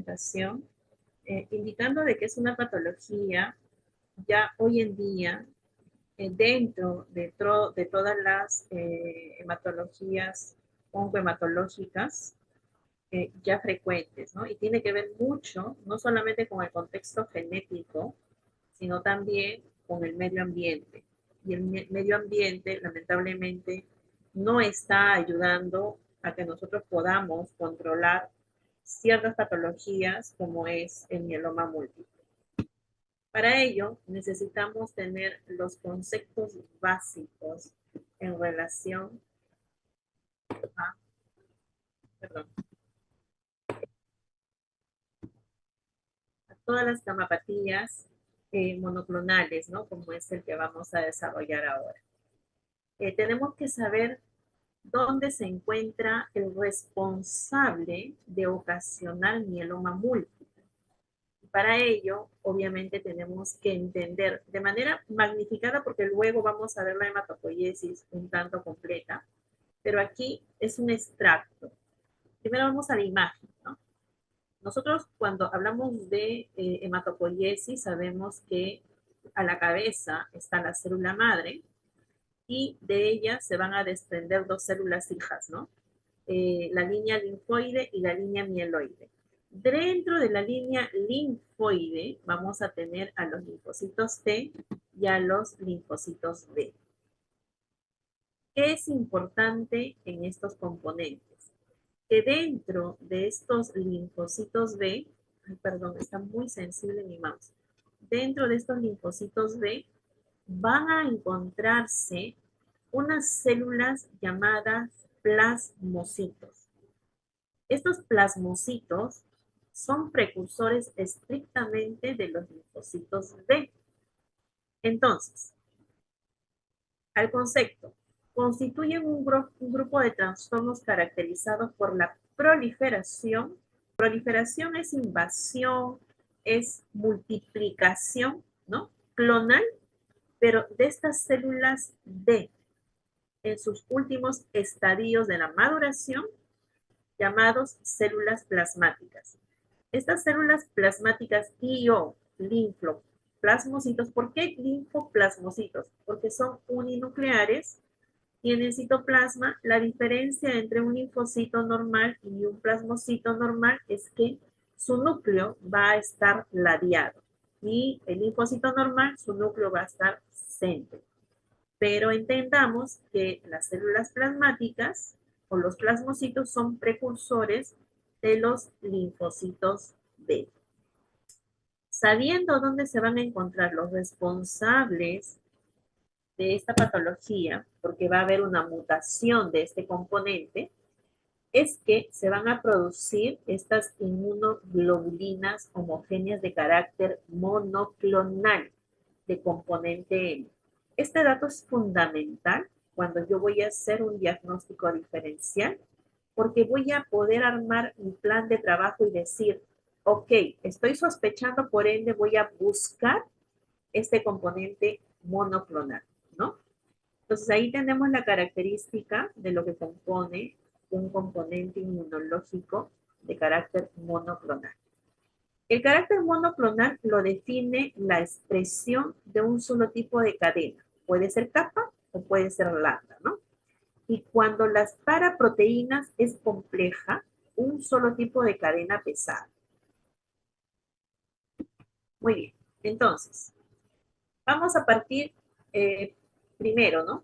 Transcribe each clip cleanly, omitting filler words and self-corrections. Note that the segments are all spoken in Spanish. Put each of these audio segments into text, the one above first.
presentación, indicando de que es una patología ya hoy en día dentro de todas las hematologías oncohematológicas ya frecuentes, ¿no? Y tiene que ver mucho, no solamente con el contexto genético, sino también con el medio ambiente. Y el medio ambiente, lamentablemente, no está ayudando a que nosotros podamos controlar ciertas patologías como es el mieloma múltiple. Para ello, necesitamos tener los conceptos básicos en relación a, perdón, a todas las gamapatías monoclonales, ¿no? Como es el que vamos a desarrollar ahora. Tenemos que saber dónde se encuentra el responsable de ocasionar mieloma múltiple. Para ello, obviamente, tenemos que entender de manera magnificada, porque luego vamos a ver la hematopoiesis un tanto completa, pero aquí es un extracto. Primero vamos a la imagen, ¿no? Nosotros cuando hablamos de hematopoiesis sabemos que a la cabeza está la célula madre y de ella se van a desprender dos células hijas, ¿no? La línea linfoide y la línea mieloide. Dentro de la línea linfoide vamos a tener a los linfocitos T y a los linfocitos B. ¿Qué es importante en estos componentes? Que dentro de estos linfocitos B, ay, perdón, está muy sensible mi mouse, dentro de estos linfocitos B van a encontrarse unas células llamadas plasmocitos. Estos plasmocitos son precursores estrictamente de los linfocitos B. Entonces, al concepto, constituyen un grupo de trastornos caracterizados por la proliferación. Proliferación es invasión, es multiplicación, ¿no? Clonal, pero de estas células D en sus últimos estadios de la maduración, llamados células plasmáticas. Estas células plasmáticas y o linfoplasmocitos, ¿por qué linfoplasmocitos? Porque son uninucleares, tienen citoplasma. La diferencia entre un linfocito normal y un plasmocito normal es que su núcleo va a estar ladeado y el linfocito normal, su núcleo va a estar céntrico. Pero entendamos que las células plasmáticas o los plasmocitos son precursores de los linfocitos B. Sabiendo dónde se van a encontrar los responsables de esta patología, porque va a haber una mutación de este componente, es que se van a producir estas inmunoglobulinas homogéneas de carácter monoclonal de componente M. Este dato es fundamental cuando yo voy a hacer un diagnóstico diferencial, porque voy a poder armar mi plan de trabajo y decir, ok, estoy sospechando, por ende voy a buscar este componente monoclonal, ¿no? Entonces ahí tenemos la característica de lo que compone un componente inmunológico de carácter monoclonal. El carácter monoclonal lo define la expresión de un solo tipo de cadena. Puede ser capa o puede ser lambda, ¿no? Y cuando las paraproteínas es compleja, un solo tipo de cadena pesada. Muy bien, entonces, vamos a partir primero, ¿no?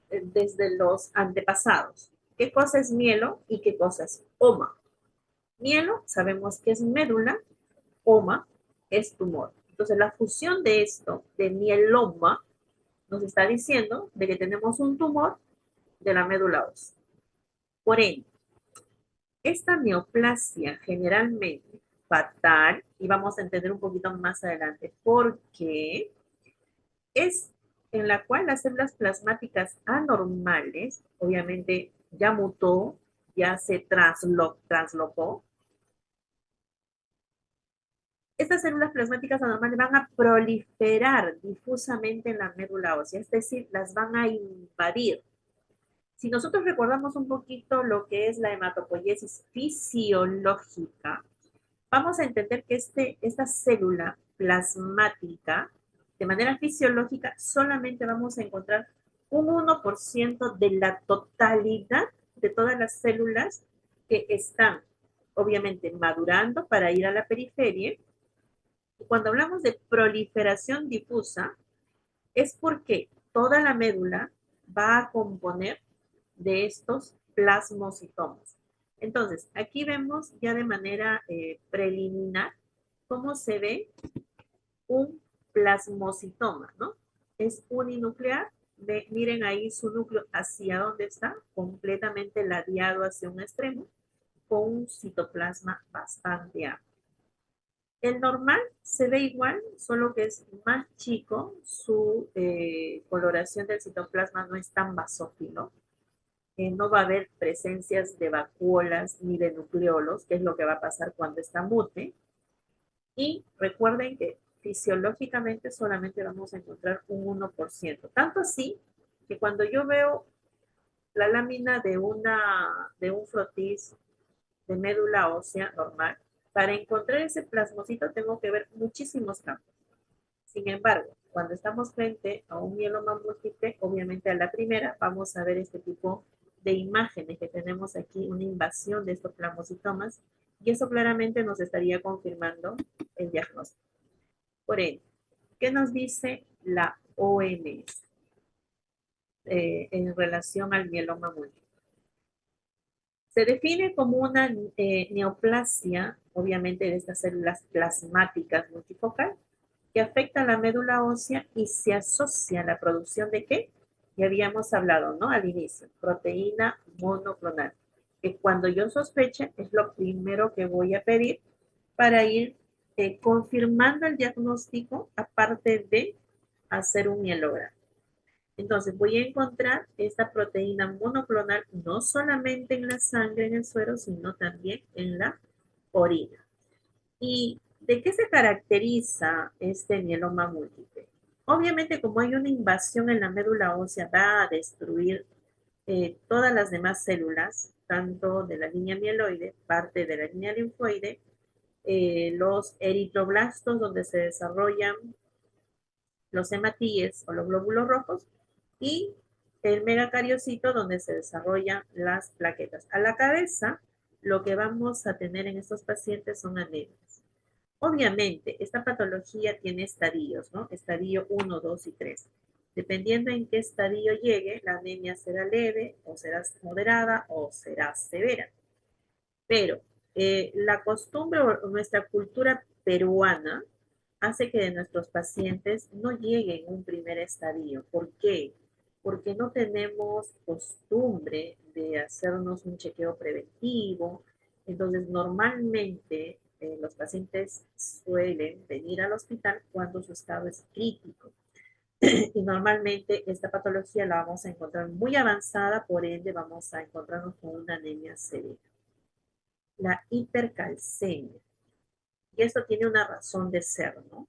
Desde los antepasados. ¿Qué cosa es mielo y qué cosa es oma? Mielo sabemos que es médula, oma es tumor. Entonces la fusión de esto, de mieloma, nos está diciendo de que tenemos un tumor de la médula ósea. Por ende, esta neoplasia generalmente fatal, y vamos a entender un poquito más adelante por qué, es en la cual las células plasmáticas anormales, obviamente ya mutó, ya se translocó, estas células plasmáticas anormales van a proliferar difusamente en la médula ósea, es decir, las van a invadir. Si nosotros recordamos un poquito lo que es la hematopoiesis fisiológica, vamos a entender que esta célula plasmática, de manera fisiológica, solamente vamos a encontrar un 1% de la totalidad de todas las células que están, obviamente, madurando para ir a la periferia. Y cuando hablamos de proliferación difusa, es porque toda la médula va a componer de estos plasmocitomas. Entonces, aquí vemos ya de manera preliminar cómo se ve un plasmocitoma, ¿no? Es uninuclear. Miren ahí su núcleo hacia dónde está, completamente ladeado hacia un extremo, con un citoplasma bastante amplio. El normal se ve igual, solo que es más chico, su coloración del citoplasma no es tan basófilo, no va a haber presencias de vacuolas ni de nucleolos, que es lo que va a pasar cuando está mute. Y recuerden que fisiológicamente solamente vamos a encontrar un 1%. Tanto así que cuando yo veo la lámina de un frotis de médula ósea normal, para encontrar ese plasmocito tengo que ver muchísimos campos. Sin embargo, cuando estamos frente a un mieloma múltiple, obviamente a la primera vamos a ver este tipo de imágenes que tenemos aquí, una invasión de estos plasmocitomas, y eso claramente nos estaría confirmando el diagnóstico. Por ende, ¿qué nos dice la OMS en relación al mieloma múltiple? Se define como una neoplasia, obviamente, de estas células plasmáticas multifocal, que afecta a la médula ósea y se asocia a la producción de ¿qué? Ya habíamos hablado, ¿no? Al inicio, proteína monoclonal, que cuando yo sospeche es lo primero que voy a pedir para ir confirmando el diagnóstico, aparte de hacer un mielograma. Entonces voy a encontrar esta proteína monoclonal no solamente en la sangre, en el suero, sino también en la orina. ¿Y de qué se caracteriza este mieloma múltiple? Obviamente, como hay una invasión en la médula ósea, va a destruir todas las demás células, tanto de la línea mieloide, parte de la línea linfoide, los eritroblastos, donde se desarrollan los hematíes o los glóbulos rojos, y el megacariocito, donde se desarrollan las plaquetas. A la cabeza, lo que vamos a tener en estos pacientes son anemias. Obviamente, esta patología tiene estadios, ¿no? Estadio 1, 2 y 3. Dependiendo en qué estadio llegue, la anemia será leve, o será moderada, o será severa. Pero la costumbre o nuestra cultura peruana hace que de nuestros pacientes no lleguen a un primer estadio. ¿Por qué? Porque no tenemos costumbre de hacernos un chequeo preventivo. Entonces, normalmente los pacientes suelen venir al hospital cuando su estado es crítico. Y normalmente esta patología la vamos a encontrar muy avanzada, por ende vamos a encontrarnos con una anemia severa. La hipercalcemia. Y esto tiene una razón de ser, ¿no?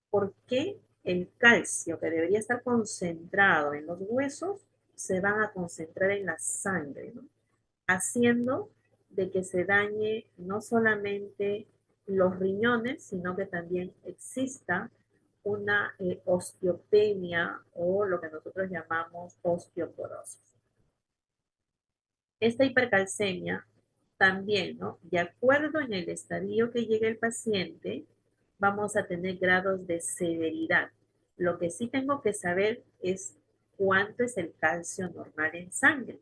¿Por qué el calcio que debería estar concentrado en los huesos se va a concentrar en la sangre, ¿no? Haciendo de que se dañe no solamente los riñones, sino que también exista una osteopenia o lo que nosotros llamamos osteoporosis. Esta hipercalcemia también, ¿no? De acuerdo en el estadio que llegue el paciente, vamos a tener grados de severidad. Lo que sí tengo que saber es cuánto es el calcio normal en sangre.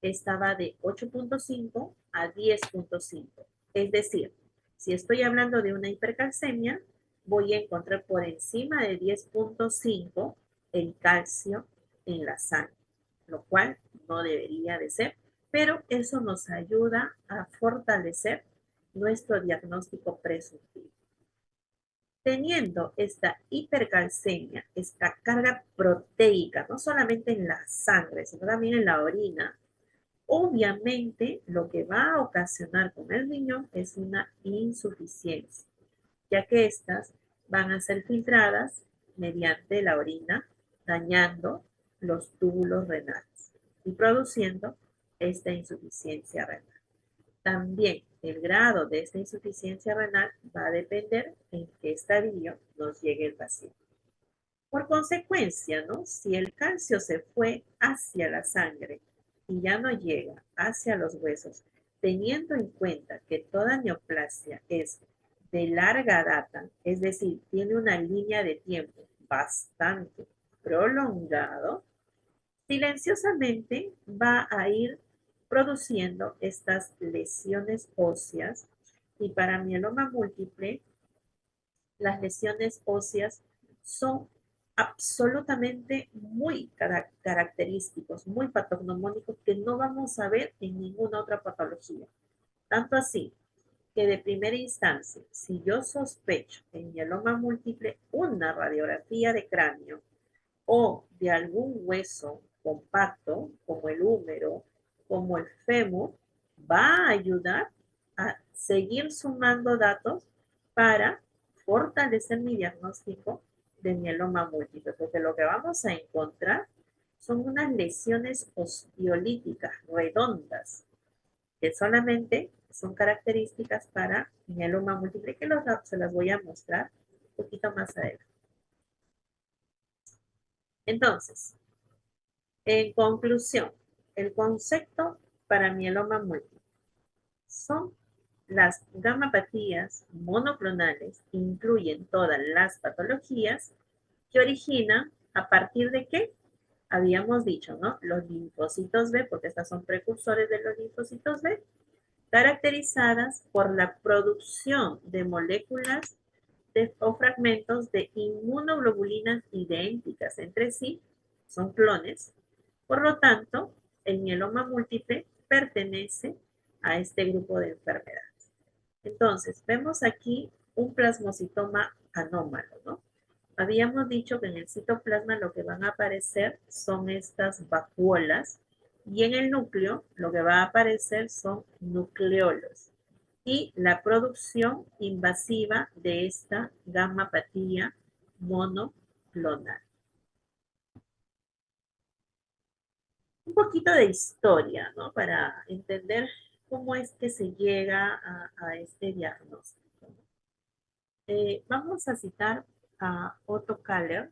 Esta va de 8.5 a 10.5. Es decir, si estoy hablando de una hipercalcemia, voy a encontrar por encima de 10.5 el calcio en la sangre, lo cual no debería de ser, pero eso nos ayuda a fortalecer nuestro diagnóstico presuntivo. Teniendo esta hipercalcemia, esta carga proteica, no solamente en la sangre, sino también en la orina, obviamente lo que va a ocasionar con el riñón es una insuficiencia, ya que estas van a ser filtradas mediante la orina, dañando los túbulos renales y produciendo esta insuficiencia renal. También el grado de esta insuficiencia renal va a depender en qué estadio nos llegue el paciente. Por consecuencia, ¿no? Si el calcio se fue hacia la sangre y ya no llega hacia los huesos, teniendo en cuenta que toda neoplasia es de larga data, es decir, tiene una línea de tiempo bastante prolongado, silenciosamente va a ir produciendo estas lesiones óseas y para mieloma múltiple las lesiones óseas son absolutamente muy característicos, muy patognomónicos que no vamos a ver en ninguna otra patología. Tanto así que de primera instancia, si yo sospecho en mieloma múltiple una radiografía de cráneo o de algún hueso compacto, como el húmero, como el fémur, va a ayudar a seguir sumando datos para fortalecer mi diagnóstico de mieloma múltiple, porque lo que vamos a encontrar son unas lesiones osteolíticas redondas que solamente son características para mieloma múltiple, que se las voy a mostrar un poquito más adelante. Entonces, en conclusión, el concepto para mieloma múltiple son las gamapatías monoclonales, incluyen todas las patologías que originan a partir de qué habíamos dicho, ¿no? Los linfocitos B, porque estas son precursores de los linfocitos B, caracterizadas por la producción de moléculas o fragmentos de inmunoglobulinas idénticas entre sí, son clones. Por lo tanto, el mieloma múltiple pertenece a este grupo de enfermedades. Entonces, vemos aquí un plasmocitoma anómalo, ¿no? Habíamos dicho que en el citoplasma lo que van a aparecer son estas vacuolas y en el núcleo lo que va a aparecer son nucleolos y la producción invasiva de esta gamapatía monoclonal. Un poquito de historia, ¿no? Para entender cómo es que se llega a este diagnóstico. Vamos a citar a Otto Keller,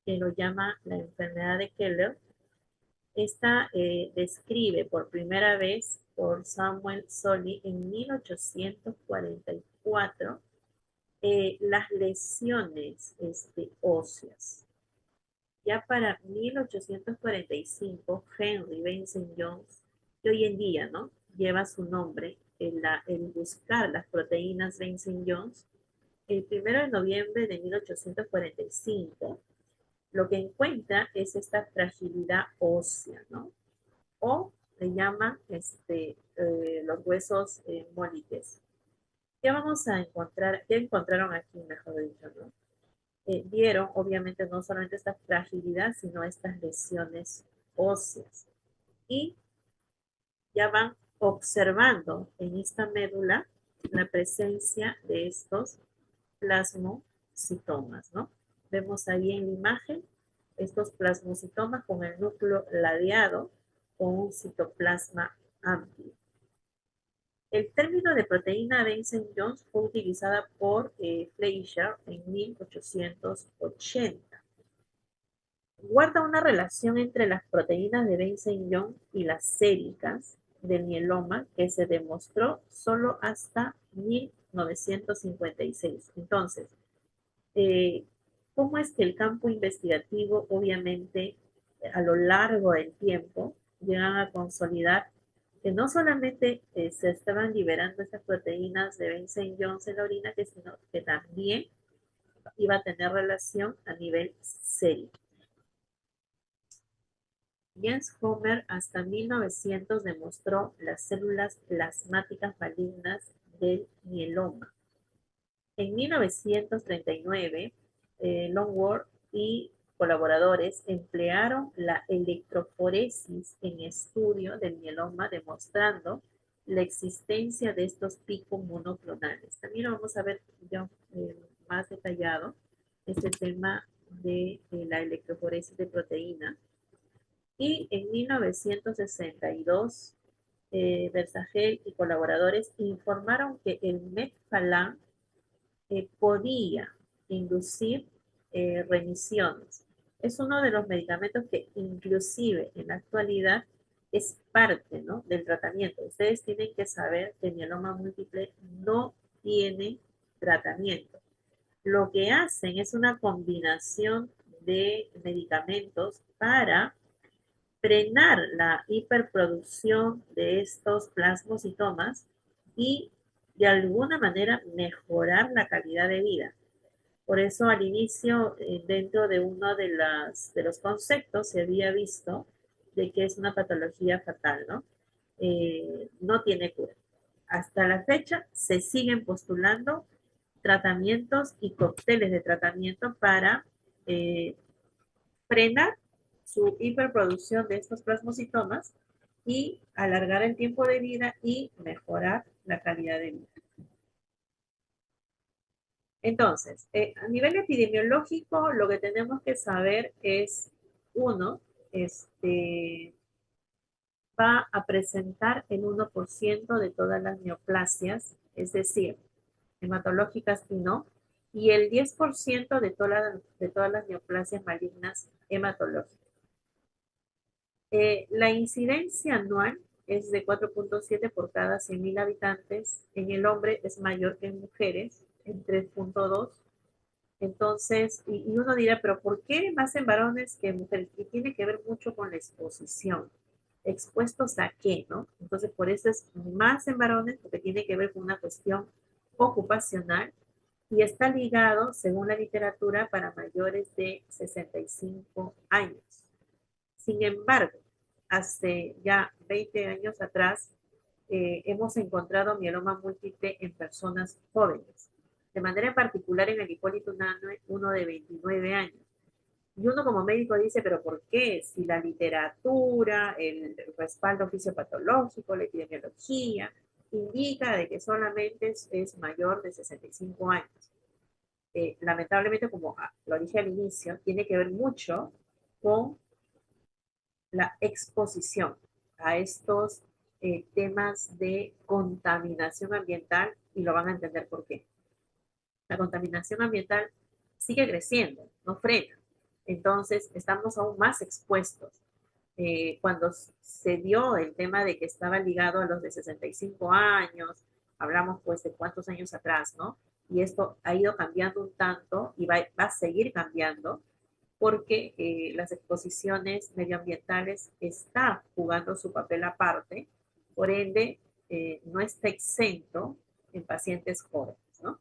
que lo llama la enfermedad de Keller. Esta describe por primera vez por Samuel Solly en 1844 las lesiones óseas. Ya para 1845, Henry Vincent Jones, que hoy en día, ¿no?, lleva su nombre en buscar las proteínas Vincent Jones, el 1 de noviembre de 1845, lo que encuentra es esta fragilidad ósea, ¿no? O le llaman los huesos mólites. ¿Qué vamos a encontrar? ¿Qué encontraron aquí, mejor dicho, no? Vieron, obviamente, no solamente esta fragilidad, sino estas lesiones óseas. Y ya van observando en esta médula la presencia de estos plasmocitomas, ¿no? Vemos ahí en la imagen estos plasmocitomas con el núcleo ladeado con un citoplasma amplio. El término de proteína Vincent-Jones fue utilizada por Fleischer en 1880. Guarda una relación entre las proteínas de Vincent-Jones y las séricas del mieloma que se demostró solo hasta 1956. Entonces, ¿cómo es que el campo investigativo, obviamente, a lo largo del tiempo, llegan a consolidar que no solamente se estaban liberando estas proteínas de Vincent-Jones en la orina, sino que también iba a tener relación a nivel sérico? Jens Homer hasta 1900 demostró las células plasmáticas malignas del mieloma. En 1939, Longworth y colaboradores emplearon la electroforesis en estudio del mieloma, demostrando la existencia de estos picos monoclonales. También lo vamos a ver ya más detallado, este tema de la electroforesis de proteína. Y en 1962 Versagel y colaboradores informaron que el Metfalan podía inducir remisiones. Es uno de los medicamentos que inclusive en la actualidad es parte, ¿no?, del tratamiento. Ustedes tienen que saber que el mieloma múltiple no tiene tratamiento. Lo que hacen es una combinación de medicamentos para frenar la hiperproducción de estos plasmocitomas y de alguna manera mejorar la calidad de vida. Por eso al inicio, dentro de uno de los conceptos, se había visto de que es una patología fatal, ¿no? No tiene cura. Hasta la fecha se siguen postulando tratamientos y cócteles de tratamiento para eh, frenar su hiperproducción de estos plasmocitomas y alargar el tiempo de vida y mejorar la calidad de vida. Entonces, a nivel epidemiológico, lo que tenemos que saber es, uno, este, va a presentar el 1% de todas las neoplasias, es decir, hematológicas y no, y el 10% de todas las neoplasias malignas hematológicas. La incidencia anual es de 4.7 por cada 100.000 habitantes. En el hombre es mayor que en mujeres, en 3.2. Entonces, y uno dirá, pero ¿por qué más en varones que en mujeres? Y tiene que ver mucho con la exposición. ¿Expuestos a qué, no? Entonces, por eso es más en varones, porque tiene que ver con una cuestión ocupacional y está ligado, según la literatura, para mayores de 65 años. Sin embargo, hace ya 20 años atrás, hemos encontrado mieloma múltiple en personas jóvenes, de manera particular en el Hipólito Unanue, uno de 29 años. Y uno como médico dice, pero ¿por qué? Si la literatura, el respaldo fisiopatológico, la epidemiología, indica de que solamente es mayor de 65 años. Lamentablemente, como lo dije al inicio, tiene que ver mucho con la exposición a estos temas de contaminación ambiental y lo van a entender por qué. La contaminación ambiental sigue creciendo, no frena. Entonces, estamos aún más expuestos. Cuando se dio el tema de que estaba ligado a los de 65 años, hablamos pues de cuántos años atrás, ¿no? Y esto ha ido cambiando un tanto y va a seguir cambiando porque las exposiciones medioambientales está jugando su papel aparte, por ende, no está exento en pacientes jóvenes, ¿no?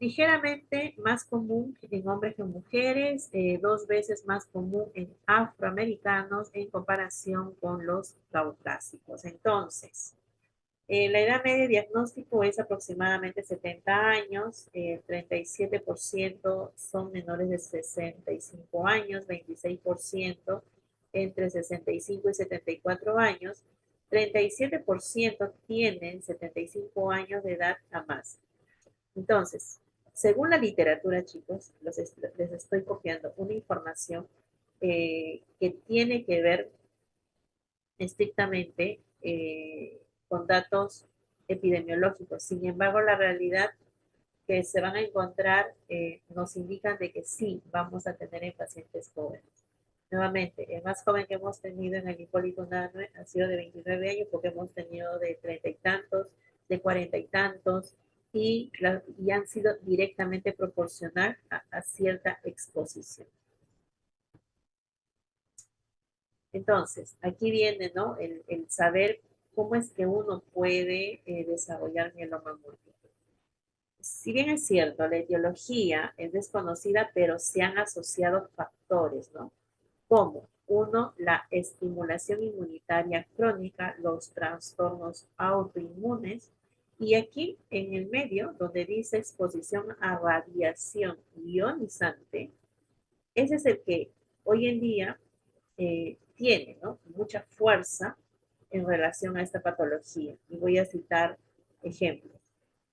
Ligeramente más común en hombres que en mujeres, 2 veces más común en afroamericanos en comparación con los caucásicos. Entonces, la edad media de diagnóstico es aproximadamente 70 años, 37% son menores de 65 años, 26% entre 65 y 74 años, 37% tienen 75 años de edad a más. Entonces, según la literatura, chicos, les estoy copiando una información que tiene que ver estrictamente con datos epidemiológicos. Sin embargo, la realidad que se van a encontrar nos indican de que sí vamos a tener en pacientes jóvenes. Nuevamente, el más joven que hemos tenido en el Hipólito Unanue ha sido de 29 años porque hemos tenido de 30 y tantos, de 40 y tantos y han sido directamente proporcional a cierta exposición. Entonces, aquí viene, ¿no? El saber cómo es que uno puede desarrollar mieloma múltiple. Si bien es cierto, la etiología es desconocida, pero se han asociado factores, ¿no? Como, uno, la estimulación inmunitaria crónica, los trastornos autoinmunes, y aquí en el medio, donde dice exposición a radiación ionizante, ese es el que hoy en día tiene, ¿no?, mucha fuerza en relación a esta patología. Y voy a citar ejemplos.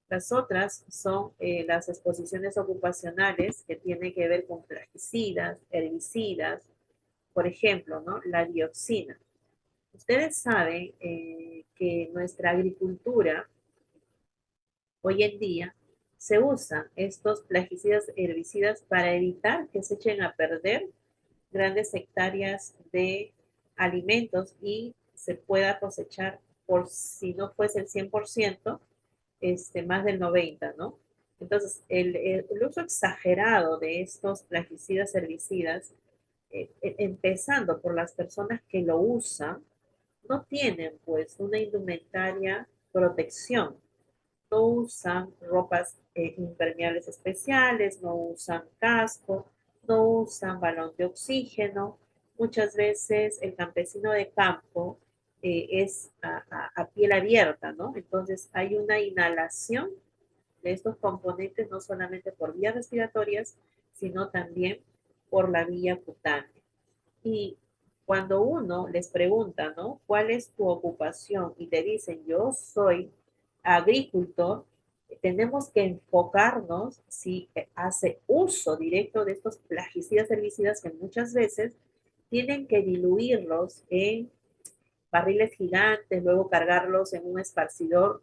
Las otras son las exposiciones ocupacionales que tienen que ver con plaguicidas, herbicidas, por ejemplo, ¿no?, la dioxina. Ustedes saben que nuestra agricultura hoy en día se usan estos plaguicidas herbicidas para evitar que se echen a perder grandes hectáreas de alimentos y se pueda cosechar por si no fuese el 100%, más del 90%, ¿no? Entonces, el uso exagerado de estos plaguicidas herbicidas, empezando por las personas que lo usan, no tienen pues una indumentaria protección, no usan ropas impermeables especiales, no usan casco, no usan balón de oxígeno. Muchas veces el campesino de campo es a piel abierta, ¿no? Entonces hay una inhalación de estos componentes no solamente por vías respiratorias, sino también por la vía cutánea. Y cuando uno les pregunta, ¿no? ¿Cuál es tu ocupación? Y te dicen, yo soy agricultor, tenemos que enfocarnos si hace uso directo de estos plaguicidas herbicidas que muchas veces tienen que diluirlos en barriles gigantes, luego cargarlos en un esparcidor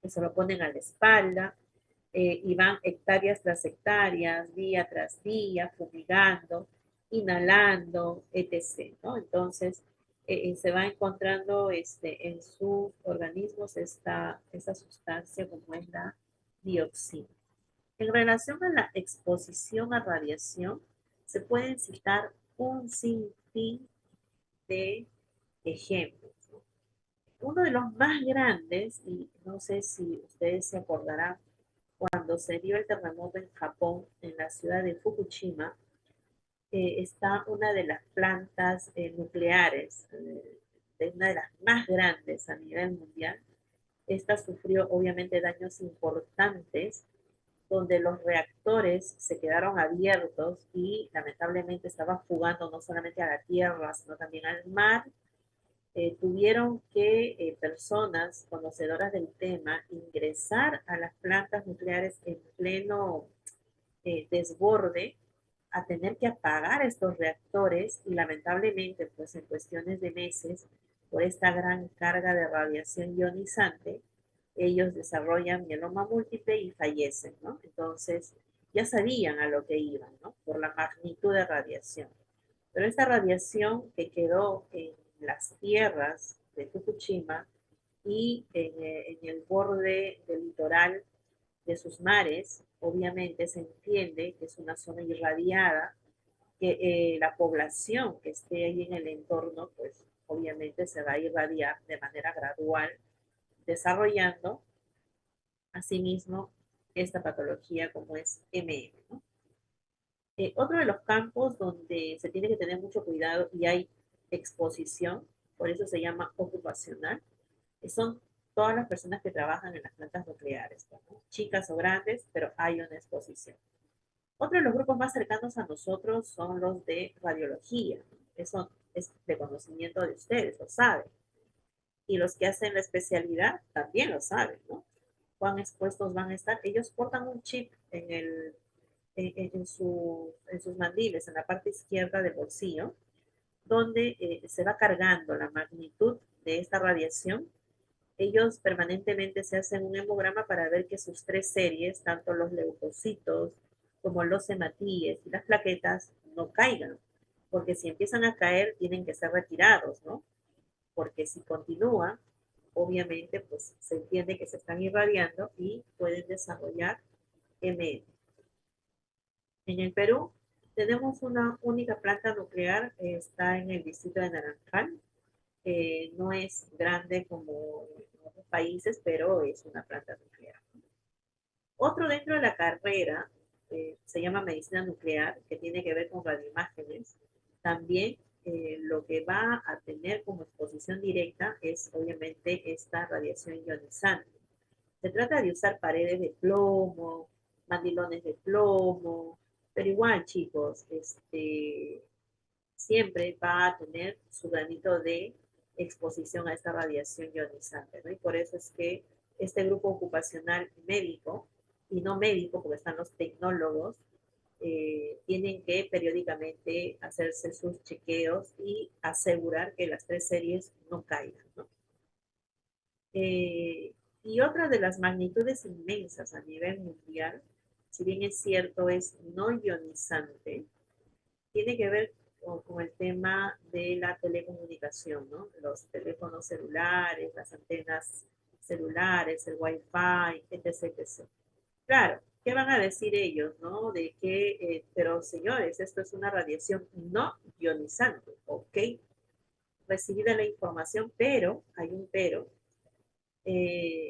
que se lo ponen a la espalda, y van hectáreas tras hectáreas, día tras día, fumigando, inhalando, etc., ¿no? Entonces, se va encontrando en sus organismos esta sustancia como es la dioxina. En relación a la exposición a radiación, se pueden citar un sinfín de ejemplos. Uno de los más grandes, y no sé si ustedes se acordarán, cuando se dio el terremoto en Japón, en la ciudad de Fukushima, está una de las plantas nucleares, de una de las más grandes a nivel mundial. Esta sufrió obviamente daños importantes, donde los reactores se quedaron abiertos y lamentablemente estaban fugando no solamente a la tierra, sino también al mar. Tuvieron que personas conocedoras del tema ingresar a las plantas nucleares en pleno desborde, a tener que apagar estos reactores y lamentablemente pues en cuestiones de meses por esta gran carga de radiación ionizante ellos desarrollan mieloma múltiple y fallecen, ¿no? Entonces ya sabían a lo que iban, ¿no? Por la magnitud de radiación. Pero esta radiación que quedó en las tierras de Fukushima y en el borde del litoral de sus mares, obviamente se entiende que es una zona irradiada, que la población que esté ahí en el entorno, pues obviamente se va a irradiar de manera gradual, desarrollando asimismo esta patología como es MM, ¿no? Otro de los campos donde se tiene que tener mucho cuidado y hay exposición, por eso se llama ocupacional, son todas las personas que trabajan en las plantas nucleares, ¿no? Chicas o grandes, pero hay una exposición. Otro de los grupos más cercanos a nosotros son los de radiología. Eso es de conocimiento de ustedes, lo saben. Y los que hacen la especialidad también lo saben, ¿no? Cuán expuestos van a estar. Ellos portan un chip en sus mandibles, en la parte izquierda del bolsillo, donde se va cargando la magnitud de esta radiación. Ellos permanentemente se hacen un hemograma para ver que sus tres series, tanto los leucocitos como los hematíes y las plaquetas, no caigan, porque si empiezan a caer tienen que ser retirados, ¿no? Porque si continúan, obviamente, pues se entiende que se están irradiando y pueden desarrollar MM. En el Perú tenemos una única planta nuclear, está en el distrito de Naranjal, no es grande como en otros países, pero es una planta nuclear. Otro dentro de la carrera se llama medicina nuclear, que tiene que ver con radioimágenes. También lo que va a tener como exposición directa es obviamente esta radiación ionizante. Se trata de usar paredes de plomo, mandilones de plomo, pero igual chicos, siempre va a tener su granito de exposición a esta radiación ionizante, ¿no? Y por eso es que este grupo ocupacional médico, y no médico porque están los tecnólogos, tienen que periódicamente hacerse sus chequeos y asegurar que las 3 series no caigan, ¿no? Y otra de las magnitudes inmensas a nivel mundial, si bien es cierto, es no ionizante, tiene que ver con el tema de la telecomunicación, ¿no? Los teléfonos celulares, las antenas celulares, el Wi-Fi, etc, etc. Claro, ¿qué van a decir ellos, no? De que, pero señores, esto es una radiación no ionizante, ¿ok? Recibida la información, pero, hay un pero,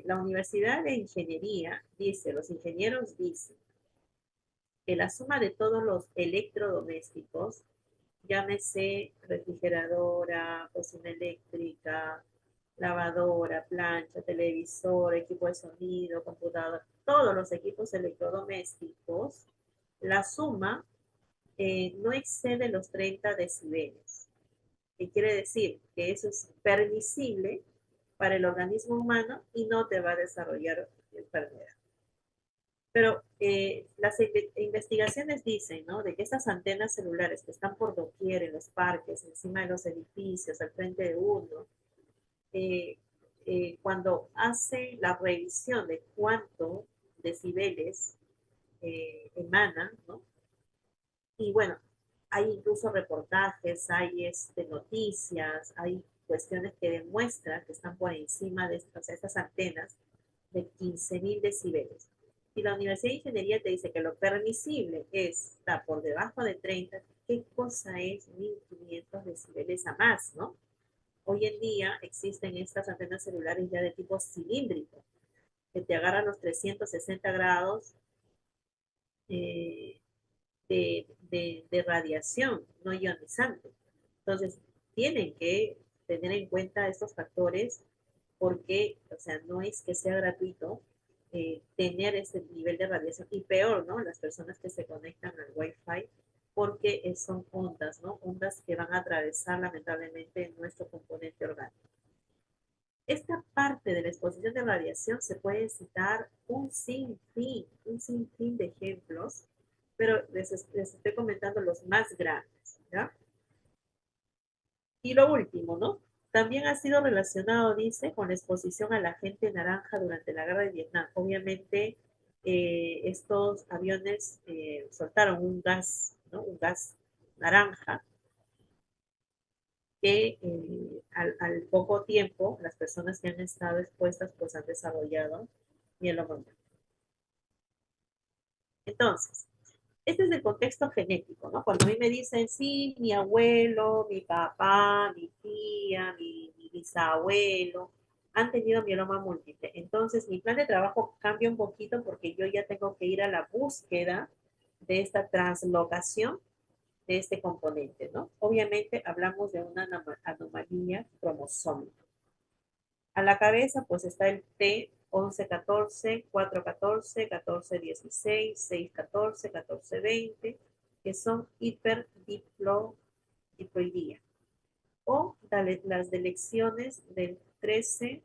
la Universidad de Ingeniería dice, los ingenieros dicen que la suma de todos los electrodomésticos, llámese refrigeradora, cocina eléctrica, lavadora, plancha, televisor, equipo de sonido, computadora, todos los equipos electrodomésticos, la suma no excede los 30 decibeles. ¿Qué quiere decir? Que eso es permisible para el organismo humano y no te va a desarrollar enfermedad. Pero las investigaciones dicen, ¿no? De que estas antenas celulares que están por doquier, en los parques, encima de los edificios, al frente de uno, eh, cuando hace la revisión de cuánto decibeles emanan, ¿no? Y bueno, hay incluso reportajes, hay noticias, hay cuestiones que demuestran que están por encima de estas antenas de 15.000 decibeles. Si la Universidad de Ingeniería te dice que lo permisible está por debajo de 30, ¿qué cosa es 1.500 decibeles a más, no? Hoy en día existen estas antenas celulares ya de tipo cilíndrico, que te agarran los 360 grados eh, de radiación no ionizante. Entonces, tienen que tener en cuenta estos factores porque, o sea, no es que sea gratuito tener ese nivel de radiación. Y peor, ¿no? Las personas que se conectan al Wi-Fi, porque son ondas, ¿no? Ondas que van a atravesar lamentablemente nuestro componente orgánico. Esta parte de la exposición de radiación se puede citar un sinfín de ejemplos, pero les estoy comentando los más grandes, ¿ya? Y lo último, ¿no? También ha sido relacionado, dice, con la exposición a la gente naranja durante la guerra de Vietnam. Obviamente, estos aviones soltaron un gas, ¿no? Un gas naranja que al poco tiempo las personas que han estado expuestas pues han desarrollado mieloma. Entonces, este es el contexto genético, ¿no? Cuando a mí me dicen, sí, mi abuelo, mi papá, mi tía, mi bisabuelo han tenido mieloma múltiple. Entonces, mi plan de trabajo cambia un poquito porque yo ya tengo que ir a la búsqueda de esta translocación de este componente, ¿no? Obviamente hablamos de una anomalía cromosómica. A la cabeza, pues está el T 11-14, 4-14, 14-16, 6-14, 14-20, que son hiperdiploidía. O las delecciones del 13,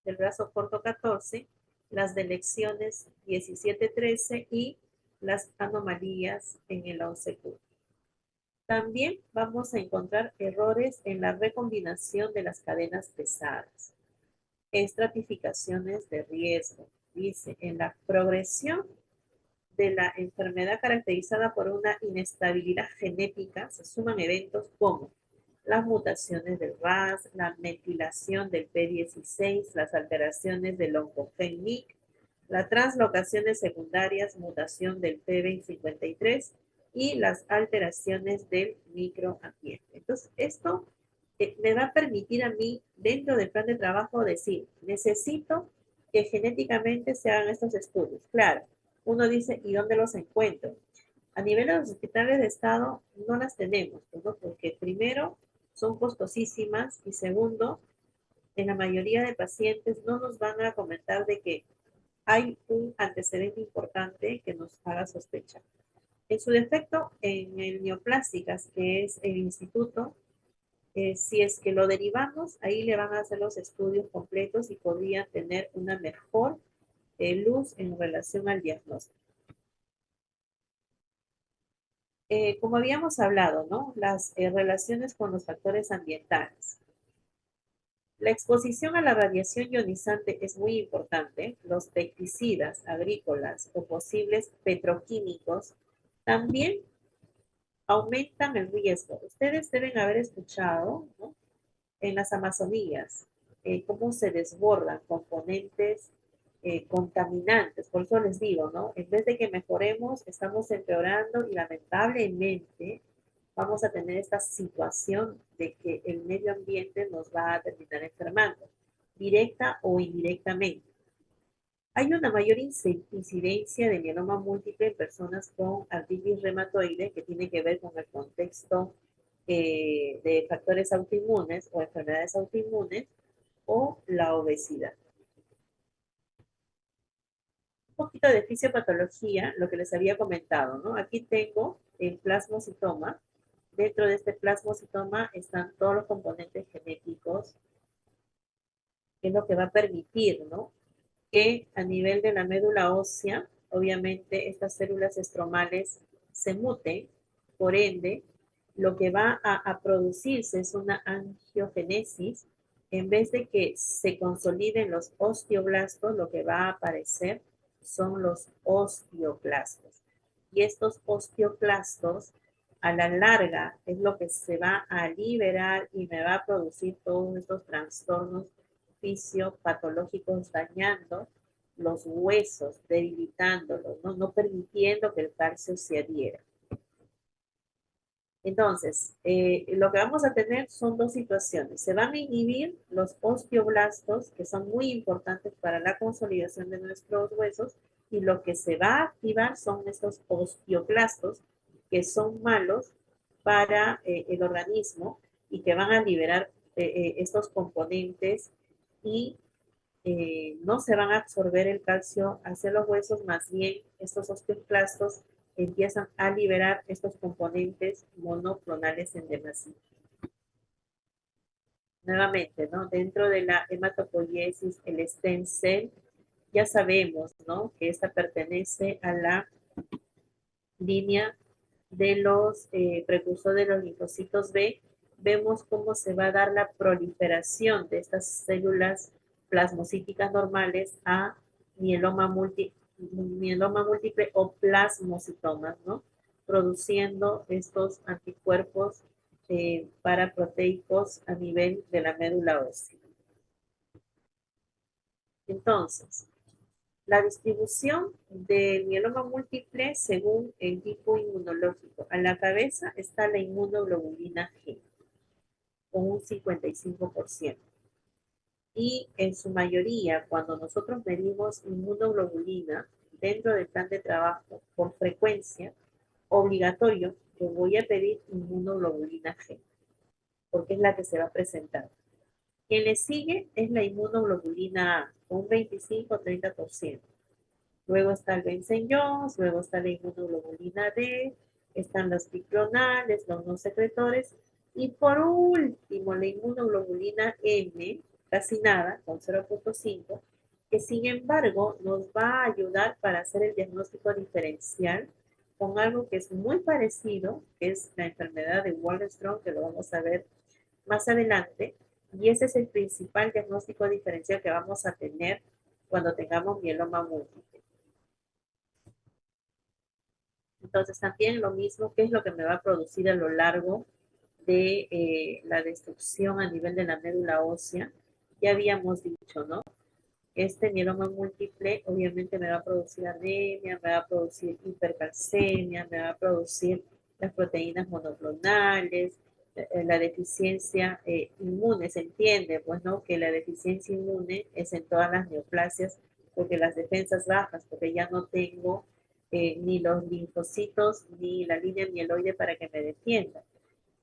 del brazo corto 14, las delecciones 17-13 y las anomalías en el 11Q. También vamos a encontrar errores en la recombinación de las cadenas pesadas. Estratificaciones de riesgo. Dice, en la progresión de la enfermedad caracterizada por una inestabilidad genética, se suman eventos como las mutaciones del RAS, la metilación del P16, las alteraciones del oncogen-MYC, las translocaciones secundarias, mutación del P2053 y las alteraciones del microambiente. Entonces, esto me va a permitir a mí, dentro del plan de trabajo, decir, necesito que genéticamente se hagan estos estudios. Claro, uno dice, ¿y dónde los encuentro? A nivel de los hospitales de Estado no las tenemos, ¿no? Porque primero son costosísimas y segundo, en la mayoría de pacientes no nos van a comentar de que hay un antecedente importante que nos haga sospechar. En su defecto, en el neoplásticas, que es el instituto, si es que lo derivamos, ahí le van a hacer los estudios completos y podrían tener una mejor luz en relación al diagnóstico. Como habíamos hablado, ¿no? Las relaciones con los factores ambientales. La exposición a la radiación ionizante es muy importante. Los pesticidas agrícolas o posibles petroquímicos también aumentan el riesgo. Ustedes deben haber escuchado, ¿no? En las Amazonías, cómo se desbordan componentes contaminantes. Por eso les digo, ¿no? En vez de que mejoremos, estamos empeorando y lamentablemente vamos a tener esta situación de que el medio ambiente nos va a terminar enfermando, directa o indirectamente. Hay una mayor incidencia de mieloma múltiple en personas con artritis reumatoide que tiene que ver con el contexto de factores autoinmunes o enfermedades autoinmunes o la obesidad. Un poquito de fisiopatología, lo que les había comentado, ¿no? Aquí tengo el plasmocitoma. Dentro de este plasmocitoma están todos los componentes genéticos, que es lo que va a permitir, ¿no? Que a nivel de la médula ósea, obviamente estas células estromales se muten, por ende, lo que va a producirse es una angiogénesis. En vez de que se consoliden los osteoblastos, lo que va a aparecer son los osteoclastos. Y estos osteoclastos, a la larga, es lo que se va a liberar y me va a producir todos estos trastornos fisiopatológicos dañando los huesos, debilitándolos, ¿no? No permitiendo que el calcio se adhiera. Entonces, lo que vamos a tener son dos situaciones. Se van a inhibir los osteoblastos, que son muy importantes para la consolidación de nuestros huesos, y lo que se va a activar son estos osteoclastos, que son malos para el organismo y que van a liberar estos componentes y no se van a absorber el calcio hacia los huesos, más bien estos osteoclastos empiezan a liberar estos componentes monoclonales en demasía. Nuevamente, ¿no? Dentro de la hematopoiesis, el stem cell, ya sabemos, ¿no? Que esta pertenece a la línea de los precursores de los linfocitos B. Vemos cómo se va a dar la proliferación de estas células plasmocíticas normales a mieloma, mieloma múltiple o plasmocitomas, ¿no? Produciendo estos anticuerpos paraproteicos a nivel de la médula ósea. Entonces, la distribución del mieloma múltiple según el tipo inmunológico. A la cabeza está la inmunoglobulina G, con un 55%. Y en su mayoría, cuando nosotros medimos inmunoglobulina dentro del plan de trabajo por frecuencia, obligatorio, yo voy a pedir inmunoglobulina G, porque es la que se va a presentar. Quien le sigue es la inmunoglobulina A, con un 25-30%. Luego está el Benzen-Jones, luego está la inmunoglobulina D, están los diclonales, los no secretores, y por último la inmunoglobulina M, casi nada, con 0.5, que sin embargo nos va a ayudar para hacer el diagnóstico diferencial con algo que es muy parecido, que es la enfermedad de Waldenström, que lo vamos a ver más adelante, y ese es el principal diagnóstico diferencial que vamos a tener cuando tengamos mieloma múltiple. Entonces también lo mismo, ¿qué es lo que me va a producir a lo largo de la destrucción a nivel de la médula ósea? Ya habíamos dicho, ¿no? Este mieloma múltiple obviamente me va a producir anemia, me va a producir hipercalcemia, me va a producir las proteínas monoclonales, la deficiencia inmune, se entiende, pues, ¿no? Que la deficiencia inmune es en todas las neoplasias, porque las defensas bajas, porque ya no tengo ni los linfocitos ni la línea mieloide para que me defienda.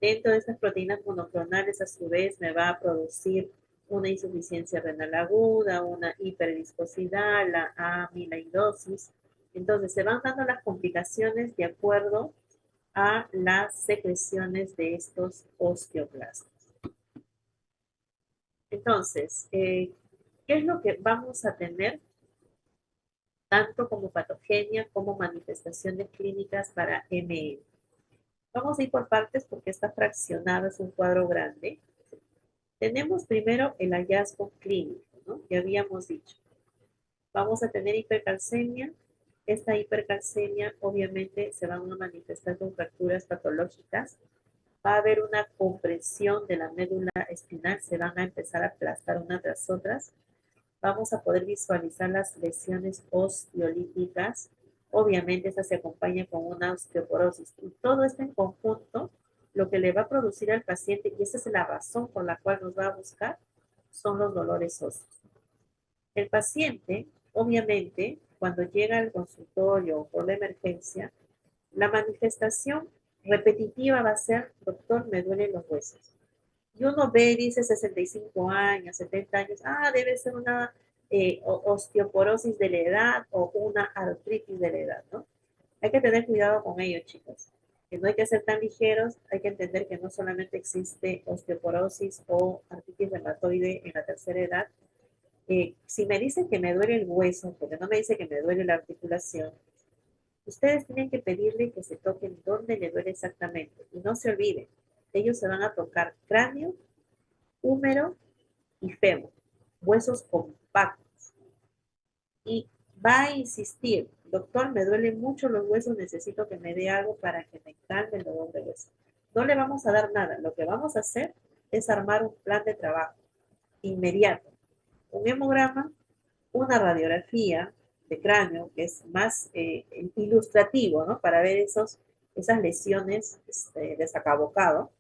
Dentro de estas proteínas monoclonales, a su vez, me va a producir una insuficiencia renal aguda, una hiperviscosidad, la amiloidosis. Entonces, se van dando las complicaciones de acuerdo a las secreciones de estos osteoclastos. Entonces, ¿qué es lo que vamos a tener? Tanto como patogenia como manifestaciones clínicas para ME. Vamos a ir por partes porque está fraccionado, es un cuadro grande. Tenemos primero el hallazgo clínico, ¿no? Ya habíamos dicho. Vamos a tener hipercalcemia. Esta hipercalcemia obviamente se van a manifestar con fracturas patológicas. Va a haber una compresión de la médula espinal, se van a empezar a aplastar unas tras otras. Vamos a poder visualizar las lesiones osteolíticas. Obviamente, esta se acompaña con una osteoporosis. Y todo esto en conjunto, lo que le va a producir al paciente, y esa es la razón por la cual nos va a buscar, son los dolores óseos. El paciente, obviamente, cuando llega al consultorio o por la emergencia, la manifestación repetitiva va a ser, doctor, me duelen los huesos. Y uno ve, dice 65 años, 70 años, debe ser una osteoporosis de la edad o una artritis de la edad, ¿no? Hay que tener cuidado con ello, chicos. Que no hay que ser tan ligeros, hay que entender que no solamente existe osteoporosis o artritis reumatoide en la tercera edad. Si me dicen que me duele el hueso, porque no me dice que me duele la articulación, ustedes tienen que pedirle que se toquen dónde le duele exactamente. Y no se olviden, ellos se van a tocar cráneo, húmero y fémur, huesos compactos. Y va a insistir, doctor, me duelen mucho los huesos, necesito que me dé algo para que me calme el dolor de hueso. No le vamos a dar nada, lo que vamos a hacer es armar un plan de trabajo inmediato, un hemograma, una radiografía de cráneo, que es más ilustrativo, ¿no? Para ver esas lesiones desacabocado.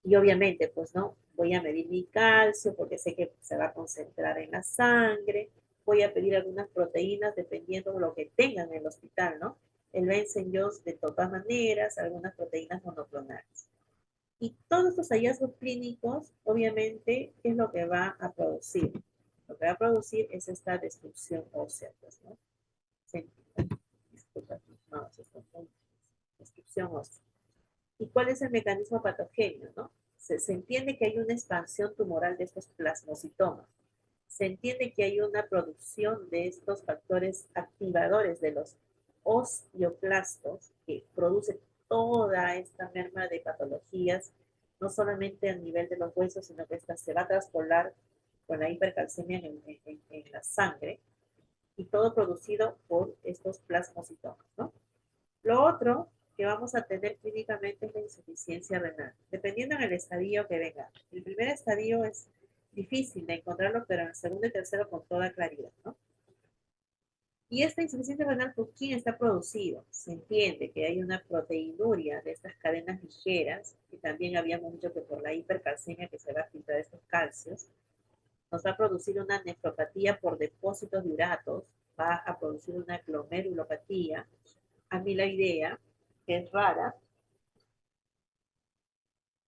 Y obviamente, pues no, voy a medir mi calcio porque sé que se va a concentrar en la sangre. Voy a pedir algunas proteínas dependiendo de lo que tengan en el hospital, ¿no? El Bensen-Jones de todas maneras, algunas proteínas monoclonales. Y todos estos hallazgos clínicos, obviamente, ¿qué es lo que va a producir? Lo que va a producir es esta destrucción ósea, pues, ¿no? Se, disculpa, no, se destrucción ósea. ¿Y cuál es el mecanismo patogéneo, no? Se entiende que hay una expansión tumoral de estos plasmocitomas. Se entiende que hay una producción de estos factores activadores de los osteoclastos que producen toda esta merma de patologías, no solamente a nivel de los huesos, sino que esta se va a traspolar con la hipercalcemia en la sangre y todo producido por estos plasmocitomas, ¿no? Lo otro que vamos a tener clínicamente es la insuficiencia renal, dependiendo del estadio que venga. El primer estadio es difícil de encontrarlo, pero en el segundo y tercero con toda claridad, ¿no? Y esta insuficiencia renal, ¿por quién está producido? Se entiende que hay una proteinuria de estas cadenas ligeras, y también habíamos dicho que por la hipercalcemia que se va a filtrar estos calcios, nos va a producir una nefropatía por depósitos de uratos, va a producir una glomerulopatía amiloidea, que es rara,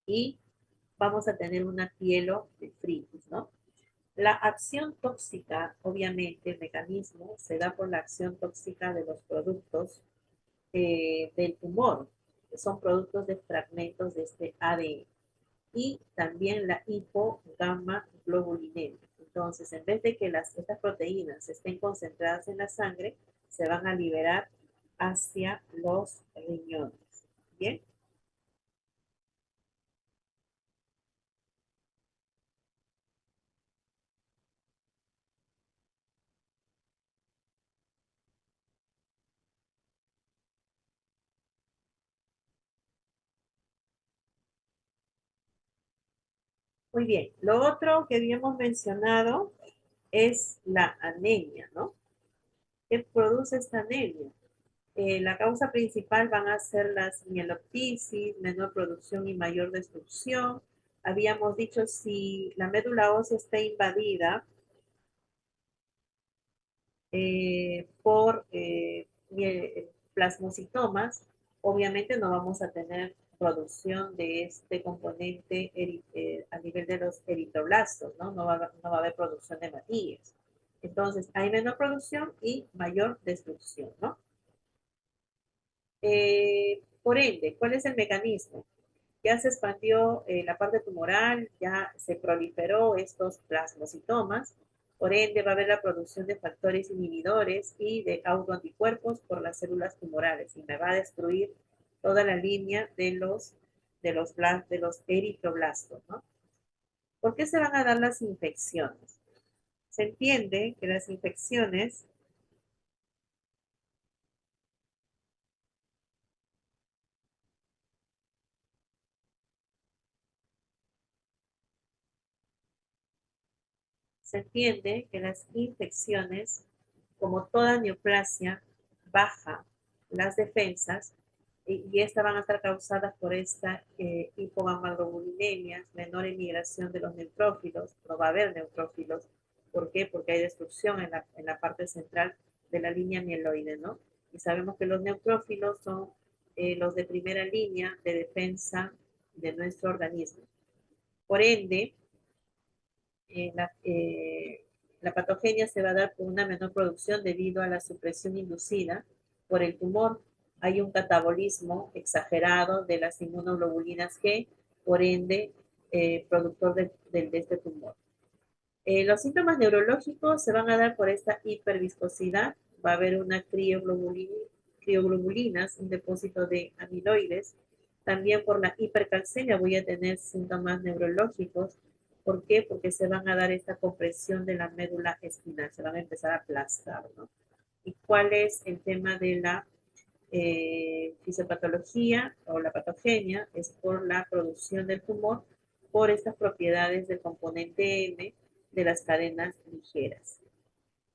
y vamos a tener una pielonefritis, ¿no? La acción tóxica, obviamente, el mecanismo se da por la acción tóxica de los productos del tumor, que son productos de fragmentos de este ADN, y también la hipogamma globulinemia. Entonces, en vez de que estas proteínas estén concentradas en la sangre, se van a liberar hacia los riñones. ¿Bien? Muy bien. Lo otro que habíamos mencionado es la anemia, ¿no? ¿Qué produce esta anemia? La causa principal van a ser las mieloptisis, menor producción y mayor destrucción. Habíamos dicho si la médula ósea está invadida por plasmocitomas, obviamente no vamos a tener producción de este componente a nivel de los eritroblastos, ¿no? No va a haber producción de hematíes. Entonces, hay menor producción y mayor destrucción, ¿no? Por ende, ¿cuál es el mecanismo? Ya se expandió la parte tumoral, ya se proliferó estos plasmocitomas, por ende va a haber la producción de factores inhibidores y de autoanticuerpos por las células tumorales y me va a destruir toda la línea de los eritroblastos, ¿no? ¿Por qué se van a dar las infecciones? Se entiende que las infecciones Se entiende que las infecciones, como toda neoplasia, baja las defensas y estas van a estar causadas por esta hipogammaglobulinemia, menor emigración de los neutrófilos, no va a haber neutrófilos. ¿Por qué? Porque hay destrucción en la parte central de la línea mieloide, ¿no? Y sabemos que los neutrófilos son los de primera línea de defensa de nuestro organismo. Por ende, la patogenia se va a dar por una menor producción debido a la supresión inducida por el tumor. Hay un catabolismo exagerado de las inmunoglobulinas G, por ende, productor de este tumor. Los síntomas neurológicos se van a dar por esta hiperviscosidad, va a haber una crioglobulinas, un depósito de amiloides. También por la hipercalcemia voy a tener síntomas neurológicos. ¿Por qué? Porque se van a dar esta compresión de la médula espinal, se van a empezar a aplastar, ¿no? ¿Y cuál es el tema de la fisiopatología o la patogenia? Es por la producción del tumor, por estas propiedades del componente M de las cadenas ligeras.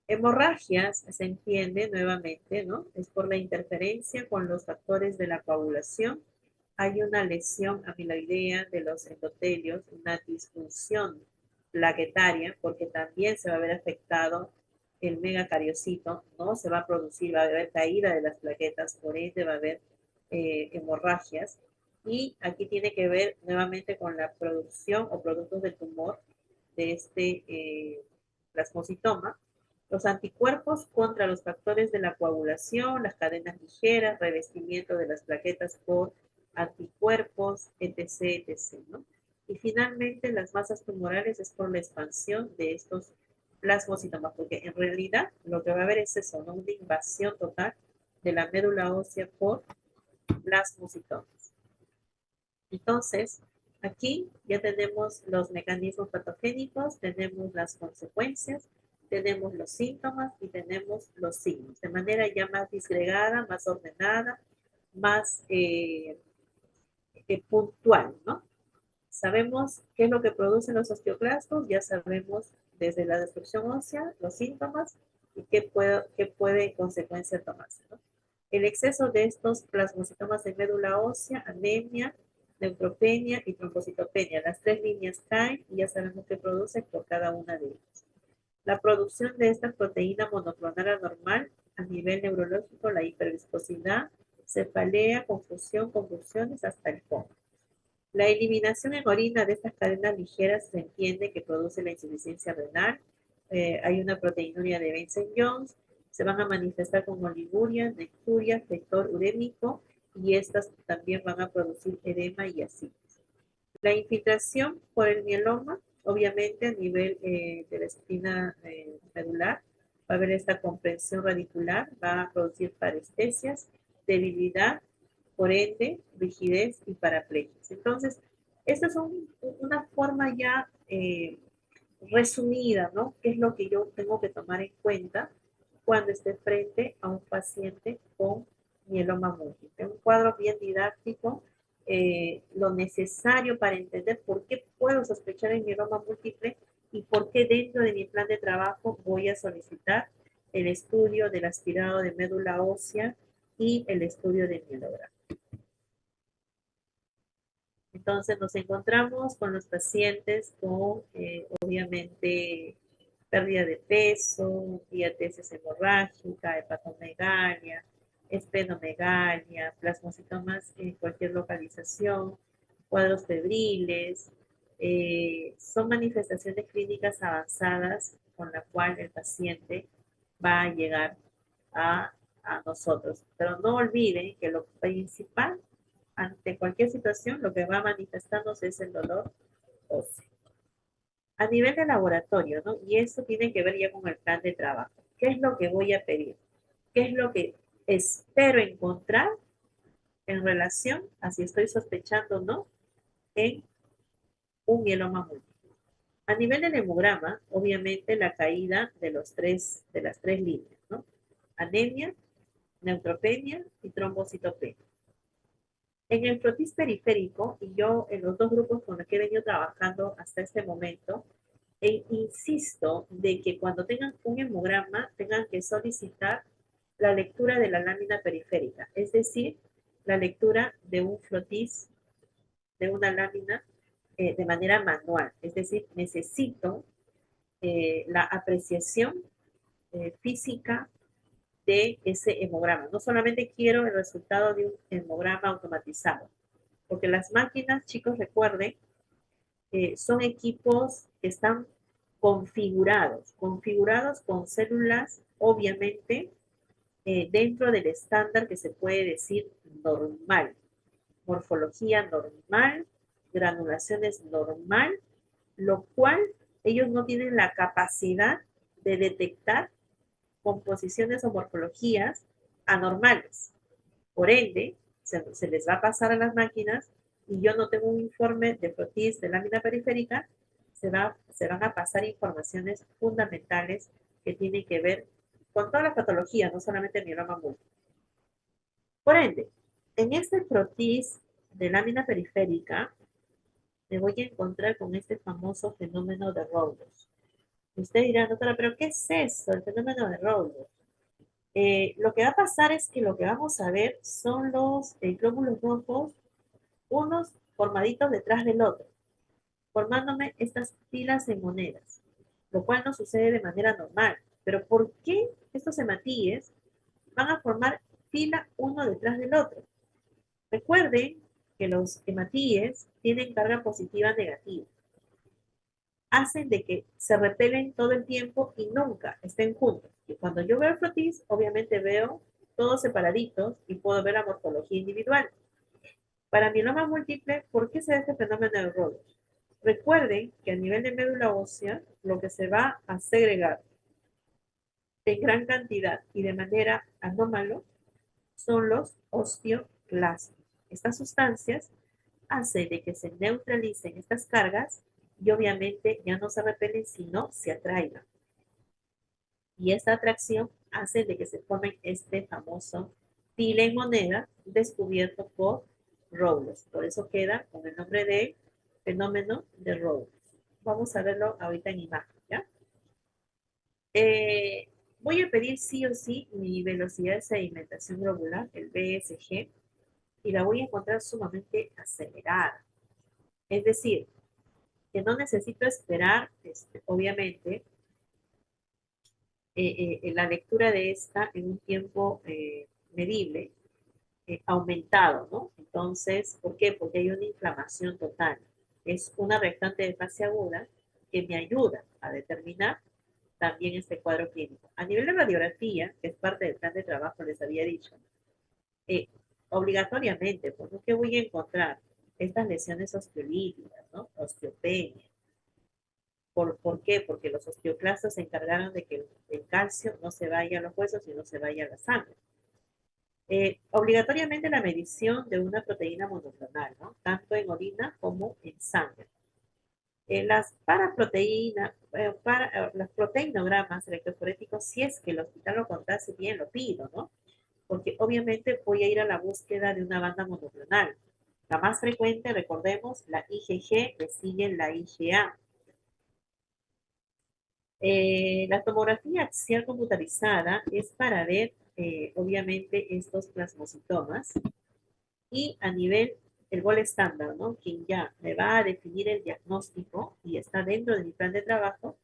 Hemorragias se entiende nuevamente, ¿no? Es por la interferencia con los factores de la coagulación. Hay una lesión amiloidea de los endotelios, una disfunción plaquetaria, porque también se va a ver afectado el megacariocito, ¿no? Se va a producir, va a haber caída de las plaquetas, por ende va a haber hemorragias. Y aquí tiene que ver nuevamente con la producción o productos del tumor de este plasmocitoma, los anticuerpos contra los factores de la coagulación, las cadenas ligeras, revestimiento de las plaquetas por anticuerpos, etc., etc., ¿no? Y finalmente las masas tumorales es por la expansión de estos plasmocitomas, porque en realidad lo que va a haber es eso, ¿no? Una invasión total de la médula ósea por plasmocitomas. Entonces, aquí ya tenemos los mecanismos patogénicos, tenemos las consecuencias, tenemos los síntomas y tenemos los signos, de manera ya más disgregada, más ordenada, más puntual, ¿no? Sabemos qué es lo que producen los osteoclastos, ya sabemos desde la destrucción ósea, los síntomas y qué puede en consecuencia tomarse, ¿no? El exceso de estos plasmocitomas de médula ósea, anemia, neutropenia y trombocitopenia. Las tres líneas caen y ya sabemos qué producen por cada una de ellas. La producción de esta proteína monoclonal anormal a nivel neurológico, la hiperviscosidad, cefalea, confusión, convulsiones hasta el coma. La eliminación en orina de estas cadenas ligeras se entiende que produce la insuficiencia renal. Hay una proteinuria de Benson-Jones. Se van a manifestar con oliguria, necturia, factor urémico y estas también van a producir edema y ascitis. La infiltración por el mieloma, obviamente a nivel de la espina medular, va a haber esta comprensión radicular, va a producir parestesias, debilidad, por ende, rigidez y paraplegias. Entonces, esta es una forma ya resumida, ¿no? ¿Qué es lo que yo tengo que tomar en cuenta cuando esté frente a un paciente con mieloma múltiple? Un cuadro bien didáctico, lo necesario para entender por qué puedo sospechar el mieloma múltiple y por qué dentro de mi plan de trabajo voy a solicitar el estudio del aspirado de médula ósea y el estudio de mielograma. Entonces nos encontramos con los pacientes con, obviamente, pérdida de peso, diatesis hemorrágica, hepatomegalia, esplenomegalia, plasmocitomas en cualquier localización, cuadros febriles. Son manifestaciones clínicas avanzadas con la cual el paciente va a llegar a, a nosotros. Pero no olviden que lo principal ante cualquier situación, lo que va manifestándose es el dolor óseo. A nivel de laboratorio, ¿no? Y eso tiene que ver ya con el plan de trabajo. ¿Qué es lo que voy a pedir? ¿Qué es lo que espero encontrar en relación a si estoy sospechando o no en un mieloma múltiple. A nivel del hemograma, obviamente la caída de las tres líneas, ¿no? Anemia, neutropenia y trombocitopenia. En el frotis periférico, y yo en los dos grupos con los que he venido trabajando hasta este momento, insisto de que cuando tengan un hemograma tengan que solicitar la lectura de la lámina periférica, es decir, la lectura de un frotis, de una lámina de manera manual. Es decir, necesito la apreciación física de ese hemograma. No solamente quiero el resultado de un hemograma automatizado, porque las máquinas, chicos, recuerden, son equipos que están configurados con células, obviamente, dentro del estándar que se puede decir normal, morfología normal, granulaciones normal, lo cual ellos no tienen la capacidad de detectar composiciones o morfologías anormales. Por ende, se les va a pasar a las máquinas y yo no tengo un informe de frotis de lámina periférica, se van a pasar informaciones fundamentales que tienen que ver con todas las patologías, no solamente el mieloma múltiple. Por ende, en este frotis de lámina periférica, me voy a encontrar con este famoso fenómeno de Rowles. Usted dirá, doctora, ¿pero qué es eso, el fenómeno de Rowles? Lo que va a pasar es que lo que vamos a ver son los glóbulos rojos, unos formaditos detrás del otro, formándome estas pilas de monedas, lo cual no sucede de manera normal. Pero ¿por qué estos hematíes van a formar fila uno detrás del otro? Recuerden que los hematíes tienen carga positiva negativa. Hacen de que se repelen todo el tiempo y nunca estén juntos. Y cuando yo veo el frotis, obviamente veo todos separaditos y puedo ver la morfología individual. Para mieloma múltiple, ¿por qué se da este fenómeno de Rowles? Recuerden que a nivel de médula ósea, lo que se va a segregar en gran cantidad y de manera anómalo son los osteoclastos. Estas sustancias hacen de que se neutralicen estas cargas y obviamente ya no se repelen, sino se atraigan. Y esta atracción hace de que se forme este famoso pila en moneda descubierto por Rowles. Por eso queda con el nombre de fenómeno de Rowles. Vamos a verlo ahorita en imagen, ¿ya? Voy a pedir sí o sí mi velocidad de sedimentación globular, el BSG, y la voy a encontrar sumamente acelerada. Es decir, que no necesito esperar, obviamente, la lectura de esta en un tiempo medible, aumentado, ¿no? Entonces, ¿por qué? Porque hay una inflamación total. Es una reactante de fase aguda que me ayuda a determinar también este cuadro clínico. A nivel de radiografía, que es parte del plan de trabajo, les había dicho, eh, obligatoriamente, ¿por qué voy a encontrar estas lesiones osteolíticas, ¿no? Osteopenia. ¿Por qué? Porque los osteoclastos se encargaron de que el calcio no se vaya a los huesos y no se vaya a la sangre. Obligatoriamente la medición de una proteína monoclonal, ¿no? Tanto en orina como en sangre. Las paraproteínas, los proteinogramas electroforéticos, si es que el hospital lo contase bien, lo pido, ¿no? Porque obviamente voy a ir a la búsqueda de una banda monoclonal. La más frecuente, recordemos, la IgG, le sigue la IgA. La tomografía axial computarizada es para ver, obviamente, estos plasmocitomas y a nivel, el gol estándar, ¿no? Quien ya me va a definir el diagnóstico y está dentro de mi plan de trabajo,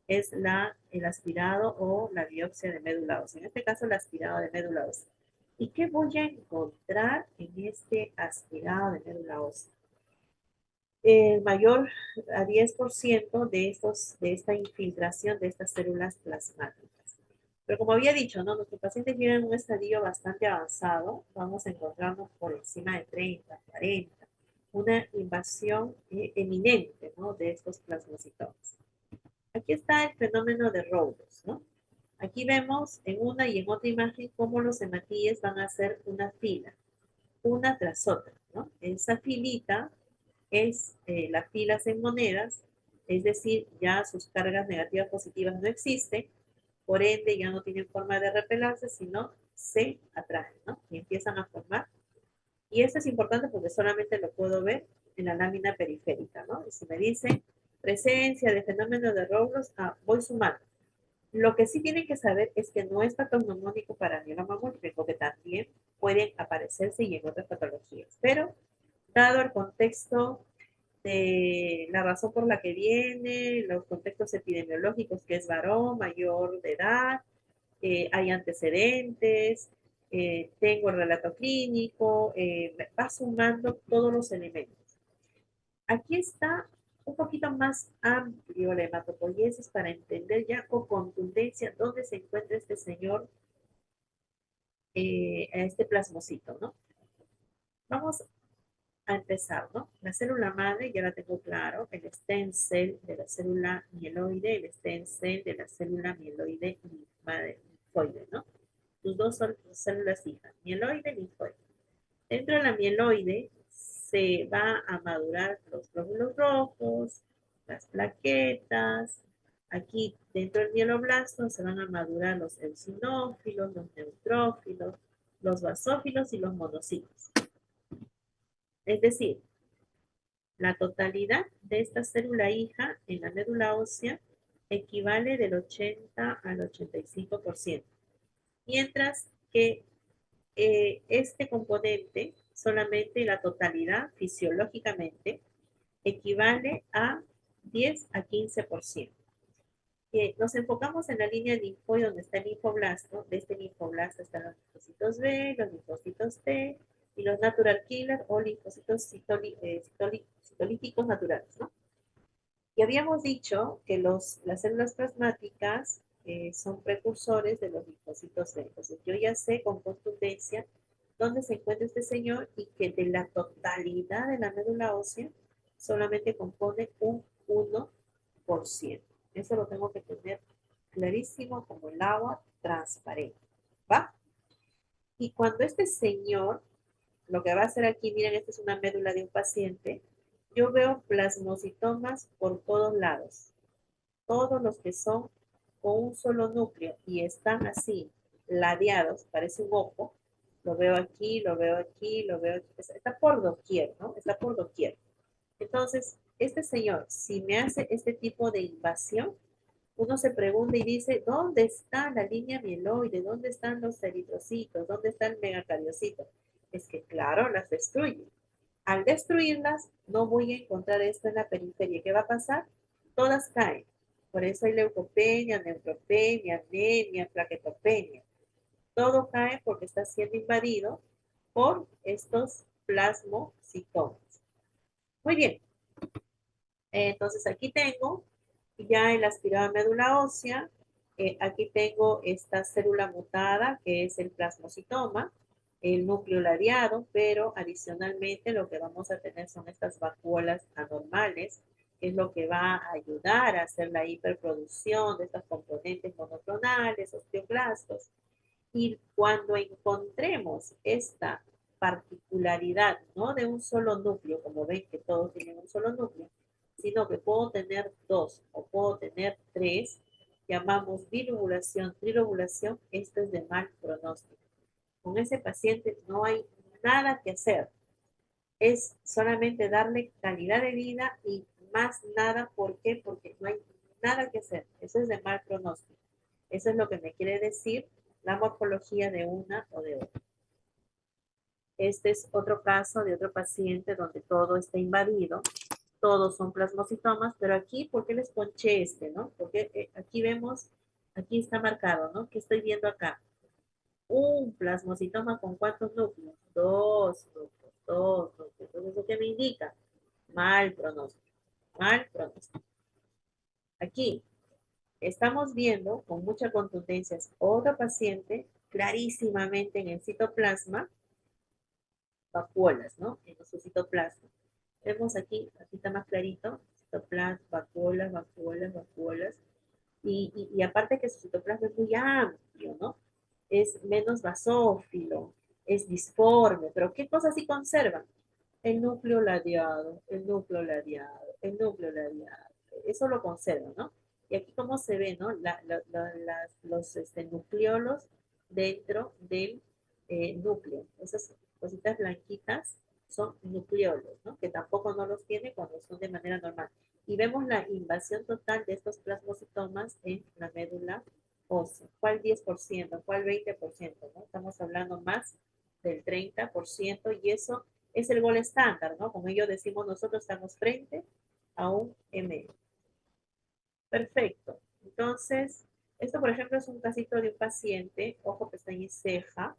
es el aspirado o la biopsia de médula ósea. En este caso, el aspirado de médula ósea. ¿Y qué voy a encontrar en este aspirado de médula ósea? El mayor a 10% de esta infiltración de estas células plasmáticas. Pero como había dicho, ¿no? Nuestros pacientes viven en un estadio bastante avanzado, vamos a encontrarnos por encima de 30, 40, una invasión eminente, ¿no? De estos plasmocitomas. Aquí está el fenómeno de Rowles, ¿no? Aquí vemos en una y en otra imagen cómo los hematíes van a hacer una fila. una tras otra, ¿no? Esa filita es las filas en monedas, es decir, ya sus cargas negativas positivas no existen, por ende ya no tienen forma de repelarse, sino se atraen, ¿no? Y empiezan a formar. Y esto es importante porque solamente lo puedo ver en la lámina periférica, ¿no? Y si me dice presencia de fenómeno de Rowlos, voy sumando. Lo que sí tienen que saber es que no es patognomónico para mieloma múltiple, porque también pueden aparecerse y en otras patologías. Pero, dado el contexto de la razón por la que viene, los contextos epidemiológicos, que es varón, mayor de edad, hay antecedentes, tengo el relato clínico, va sumando todos los elementos. Aquí está un poquito más amplio la hematopoiesis para entender ya con contundencia dónde se encuentra este señor, este plasmocito, ¿no? Vamos a empezar, ¿no? La célula madre ya la tengo claro, el stem cell de la célula mieloide, el stem cell de la célula mieloide linfoide, ¿no? Sus dos son células hijas, mieloide, linfoide. Dentro de la mieloide se va a madurar los glóbulos rojos, las plaquetas. Aquí dentro del mieloblasto se van a madurar los eosinófilos, los neutrófilos, los basófilos y los monocitos. Es decir, la totalidad de esta célula hija en la médula ósea equivale del 80 al 85%, mientras que este componente, solamente la totalidad fisiológicamente, equivale a 10 a 15%. Nos enfocamos en la línea linfoide donde está el linfoblasto. De este linfoblasto están los linfocitos B, los linfocitos T y los natural killer o linfocitos citolíticos naturales, ¿no? Y habíamos dicho que las células plasmáticas son precursores de los linfocitos B. Entonces, yo ya sé con contundencia dónde se encuentra este señor y que de la totalidad de la médula ósea solamente compone un 1%. Eso lo tengo que tener clarísimo como el agua transparente. ¿Va? Y cuando este señor, lo que va a hacer aquí, miren, esta es una médula de un paciente, yo veo plasmocitomas por todos lados. Todos los que son con un solo núcleo y están así, ladeados, parece un ojo, lo veo aquí, lo veo aquí, lo veo aquí, está por doquier, ¿no? Está por doquier. Entonces, este señor, si me hace este tipo de invasión, uno se pregunta y dice, ¿dónde está la línea mieloide? ¿Dónde están los eritrocitos? ¿Dónde está el megacariocito? Es que, claro, las destruye. Al destruirlas, no voy a encontrar esto en la periferia. ¿Qué va a pasar? Todas caen. Por eso hay leucopenia, neutropenia, anemia, plaquetopenia. Todo cae porque está siendo invadido por estos plasmocitomas. Muy bien. Entonces aquí tengo ya el aspirado médula ósea. Aquí tengo esta célula mutada que es el plasmocitoma, el núcleo ladeado, pero adicionalmente lo que vamos a tener son estas vacuolas anormales, que es lo que va a ayudar a hacer la hiperproducción de estos componentes monoclonales, osteoclastos. Y cuando encontremos esta particularidad, no de un solo núcleo, como ven que todos tienen un solo núcleo, sino que puedo tener dos o puedo tener tres, llamamos bilobulación, trilobulación, esto es de mal pronóstico. Con ese paciente no hay nada que hacer, es solamente darle calidad de vida y más nada. ¿Por qué? Porque no hay nada que hacer, eso es de mal pronóstico. Eso es lo que me quiere decir la morfología de una o de otra. Este es otro caso de otro paciente donde todo está invadido, todos son plasmocitomas, pero aquí, ¿por qué les ponché este, no? Porque aquí vemos, aquí está marcado, ¿no? ¿Qué estoy viendo acá? Un plasmocitoma con ¿cuántos núcleos? Dos núcleos, dos núcleos. Entonces, ¿eso qué me indica? Mal pronóstico, mal pronóstico. Aquí estamos viendo con mucha contundencia otro paciente clarísimamente en el citoplasma, vacuolas, ¿no? En nuestro citoplasma. Vemos aquí está más clarito, citoplasma, vacuolas, vacuolas, vacuolas. Y aparte que su citoplasma es muy amplio, ¿no? Es menos basófilo, es disforme, pero ¿qué cosas sí conservan? El núcleo ladeado, el núcleo ladeado, el núcleo ladeado. Eso lo conserva, ¿no? Y aquí cómo se ve, ¿no? Los nucleolos dentro del núcleo. Esas cositas blanquitas son nucleolos, ¿no? Que tampoco no los tiene cuando son de manera normal. Y vemos la invasión total de estos plasmocitomas en la médula ósea. ¿Cuál 10%? ¿Cuál 20%? ¿No? Estamos hablando más del 30% y eso es el gol estándar, ¿no? Con ello decimos nosotros estamos frente a un M. Perfecto. Entonces, esto por ejemplo es un casito de un paciente, ojo, pestaña y ceja.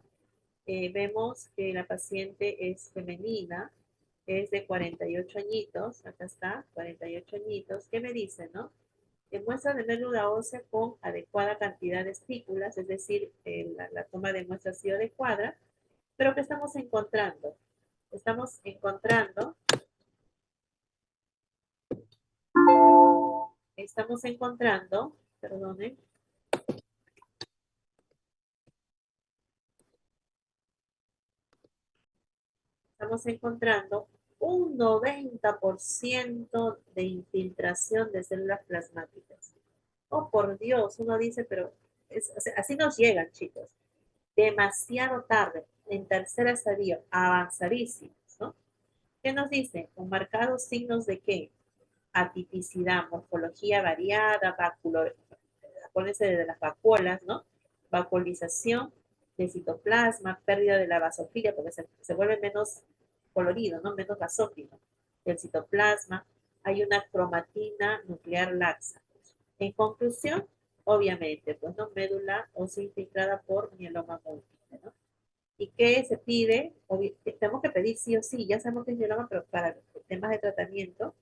Vemos que la paciente es femenina, es de 48 añitos, acá está, 48 añitos. ¿Qué me dice, no? Muestra de médula ósea con adecuada cantidad de espículas, es decir, la toma de muestra ha sido adecuada, pero ¿qué estamos encontrando? Estamos encontrando, perdonen, estamos encontrando un 90% de infiltración de células plasmáticas. Oh, por Dios, uno dice, pero o sea, así nos llegan, chicos. Demasiado tarde, en tercer estadio, avanzadísimos, ¿no? ¿Qué nos dice? Con marcados signos de qué? Atipicidad, morfología variada, acuérdense de las vacuolas, ¿no? Vacuolización de citoplasma, pérdida de la basofilia, porque se vuelve menos colorido, ¿no? Menos basófilo del citoplasma. Hay una cromatina nuclear laxa. En conclusión, obviamente, pues no médula ósea infiltrada por mieloma múltiple, ¿no? ¿Y qué se pide? Tenemos que pedir sí o sí, ya sabemos que es mieloma, pero para temas de tratamiento,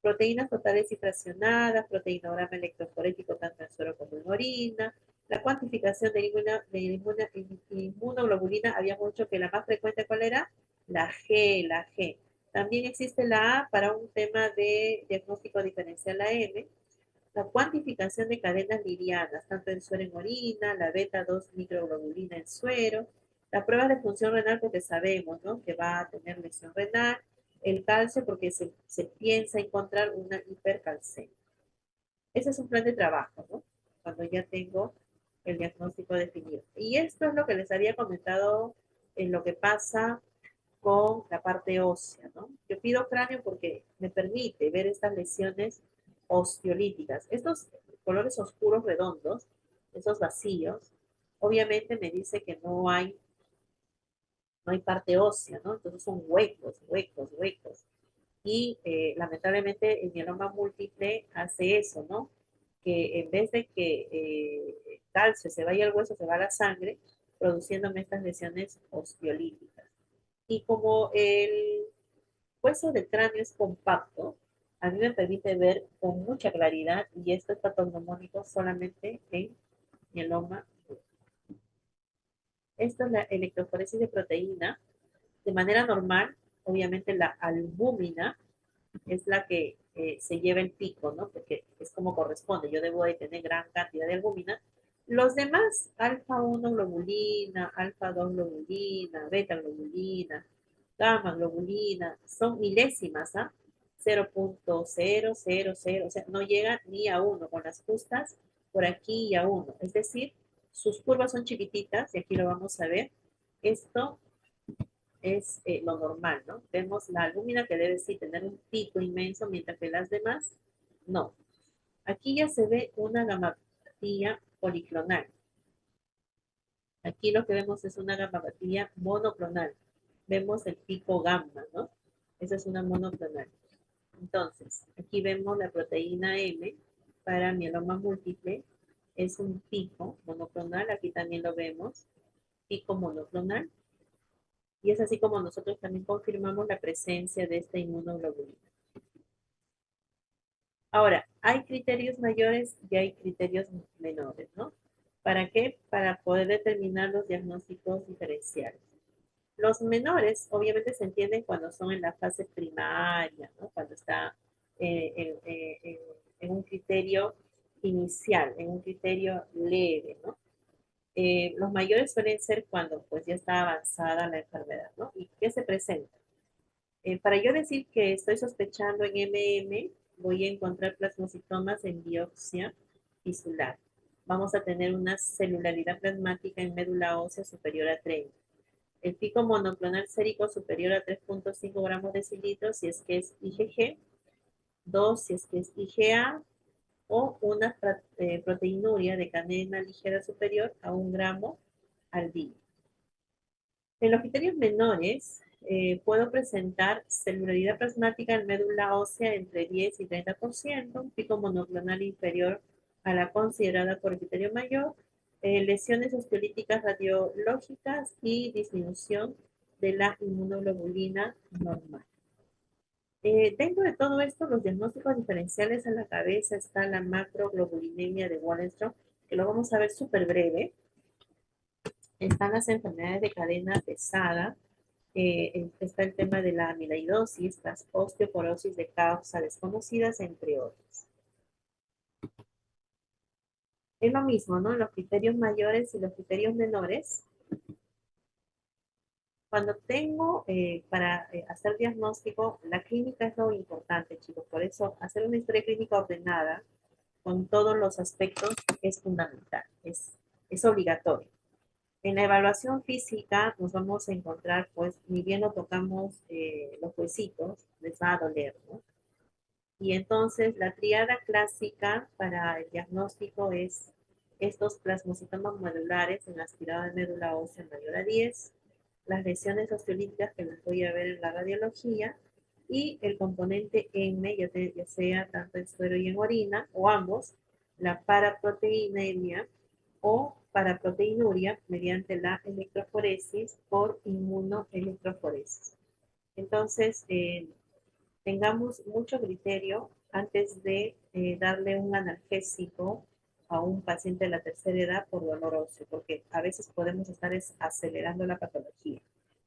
proteínas totales y fraccionadas, proteinograma electroforético tanto en suero como en orina, la cuantificación de inmunoglobulina, habíamos dicho que la más frecuente, ¿cuál era? La G. También existe la A para un tema de diagnóstico diferencial AM, la cuantificación de cadenas lirianas, tanto en suero en orina, la beta 2 microglobulina en suero, la prueba de función renal porque sabemos, ¿no? Que va a tener lesión renal, el calcio porque se piensa encontrar una hipercalcemia. Ese es un plan de trabajo, ¿no? Cuando ya tengo el diagnóstico definido. Y esto es lo que les había comentado en lo que pasa con la parte ósea, ¿no? Yo pido cráneo porque me permite ver estas lesiones osteolíticas. Estos colores oscuros redondos, esos vacíos, obviamente me dice que no hay parte ósea, ¿no? Entonces son huecos, huecos, huecos. Y lamentablemente el mieloma múltiple hace eso, ¿no? Que en vez de que calcio se vaya al hueso, se va a la sangre, produciéndome estas lesiones osteolíticas. Y como el hueso del cráneo es compacto, a mí me permite ver con mucha claridad, y esto es patognomónico solamente en mieloma. Esto es la electroforesis de proteína. De manera normal, obviamente la albúmina es la que se lleva el pico, ¿no? Porque es como corresponde, yo debo de tener gran cantidad de albúmina. Los demás, alfa 1 globulina, alfa 2 globulina, beta globulina, gamma globulina, son milésimas, ¿ah? 0.000, o sea, no llega ni a 1 con las justas por aquí y a 1. Es decir, sus curvas son chiquititas, y aquí lo vamos a ver. Esto es lo normal, ¿no? Vemos la albúmina que debe sí tener un pico inmenso, mientras que las demás no. Aquí ya se ve una gamapatía policlonal. Aquí lo que vemos es una gamapatía monoclonal. Vemos el pico gamma, ¿no? Esa es una monoclonal. Entonces, aquí vemos la proteína M para mieloma múltiple. Es un pico monoclonal. Aquí también lo vemos. Pico monoclonal. Y es así como nosotros también confirmamos la presencia de esta inmunoglobulina. Ahora, hay criterios mayores y hay criterios menores, ¿no? ¿Para qué? Para poder determinar los diagnósticos diferenciales. Los menores, obviamente, se entienden cuando son en la fase primaria, ¿no? Cuando está en un criterio inicial, en un criterio leve, ¿no? Los mayores suelen ser cuando pues ya está avanzada la enfermedad, ¿no? ¿Y qué se presenta? Para yo decir que estoy sospechando en MM, voy a encontrar plasmocitomas en biopsia tisular. Vamos a tener una celularidad plasmática en médula ósea superior a 30. El pico monoclonal sérico superior a 3.5 gramos de cilindro si es que es IgG, 2 si es que es IgA, o una proteinuria de cadena ligera superior a 1 gramo al día. En los criterios menores, puedo presentar celularidad plasmática en médula ósea entre 10 y 30%, un pico monoclonal inferior a la considerada por el criterio mayor, lesiones osteolíticas radiológicas y disminución de la inmunoglobulina normal. Dentro de todo esto, los diagnósticos diferenciales en la cabeza está la macroglobulinemia de Wallenstrom, que lo vamos a ver súper breve. Están las enfermedades de cadena pesada, está el tema de la amiloidosis, las osteoporosis de causa desconocidas, entre otros. Es lo mismo, ¿no? Los criterios mayores y los criterios menores. Cuando tengo para hacer diagnóstico, la clínica es lo importante, chicos. Por eso, hacer una historia clínica ordenada con todos los aspectos es fundamental, es obligatorio. En la evaluación física nos vamos a encontrar, pues, ni bien no tocamos los huesitos, les va a doler, ¿no? Y entonces la triada clásica para el diagnóstico es estos plasmocitomas medulares en aspirado de médula ósea mayor a 10, las lesiones osteolíticas que las voy a ver en la radiología, y el componente M, ya sea tanto en suero y en orina, o ambos, la paraproteinemia o paraproteinuria mediante la electroforesis por inmunoelectroforesis. Entonces, tengamos mucho criterio antes de darle un analgésico a un paciente de la tercera edad por dolor óseo, porque a veces podemos estar acelerando la patología.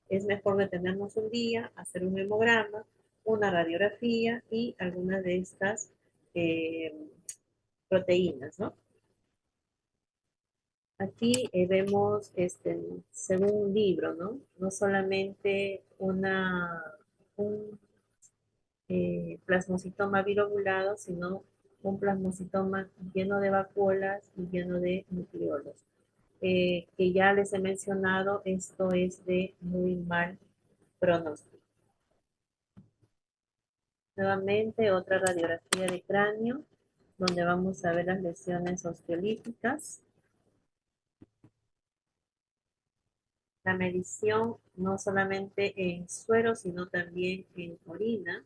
Es mejor detenernos un día, hacer un hemograma, una radiografía y algunas de estas eh, proteínas, ¿no? Aquí vemos, según un libro, ¿no? No solamente un plasmocitoma bilobulado, sino un plasmocitoma lleno de vacuolas y lleno de nucleolos. Que ya les he mencionado, esto es de muy mal pronóstico. Nuevamente, otra radiografía de cráneo, donde vamos a ver las lesiones osteolíticas. La medición no solamente en suero, sino también en orina,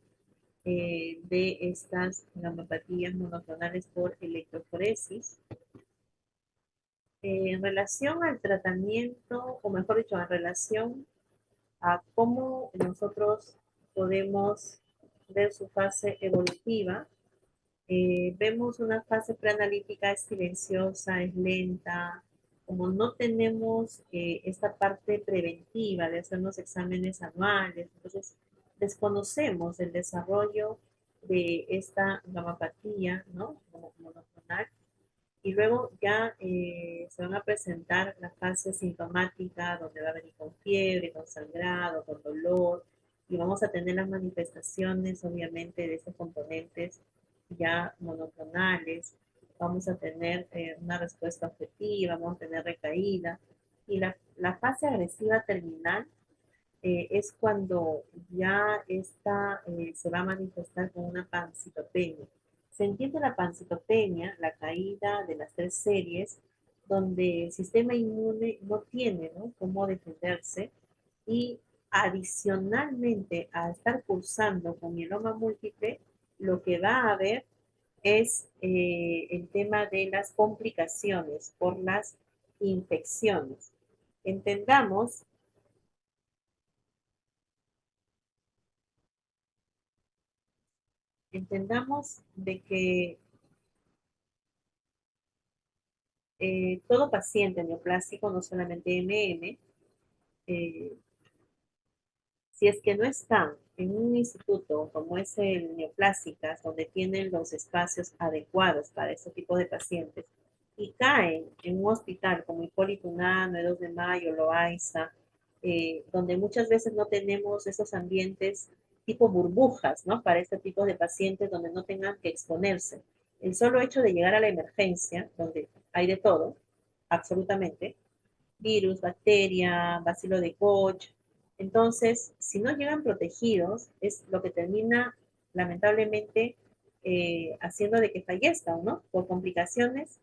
de estas gamopatías monoclonales por electroforesis. En relación al tratamiento, o mejor dicho, en relación a cómo nosotros podemos ver su fase evolutiva, vemos una fase preanalítica es silenciosa, es lenta, como no tenemos esta parte preventiva de hacernos exámenes anuales, entonces desconocemos el desarrollo de esta gamapatía, ¿no? Monoclonal, y luego ya se van a presentar la fase sintomática, donde va a venir con fiebre, con sangrado, con dolor, y vamos a tener las manifestaciones, obviamente, de estos componentes ya monoclonales. Vamos a tener una respuesta objetiva, vamos a tener recaída. Y la fase agresiva terminal es cuando ya esta se va a manifestar con una pancitopenia. Se entiende la pancitopenia, la caída de las 3 series, donde el sistema inmune no tiene, ¿no?, cómo defenderse, y adicionalmente a estar cursando con mieloma múltiple, lo que va a haber es el tema de las complicaciones por las infecciones. Entendamos Entendamos de que todo paciente neoplásico, no solamente MM, eh, si es que no están en un instituto como es el Neoplásicas, donde tienen los espacios adecuados para este tipo de pacientes, y caen en un hospital como Hipólito Unanue, 2 de Mayo, Loaiza, donde muchas veces no tenemos esos ambientes tipo burbujas, ¿no? Para este tipo de pacientes donde no tengan que exponerse. El solo hecho de llegar a la emergencia, donde hay de todo, absolutamente, virus, bacteria, bacilo de Koch. Entonces, si no llegan protegidos, es lo que termina lamentablemente haciendo de que fallezcan, ¿no? Por complicaciones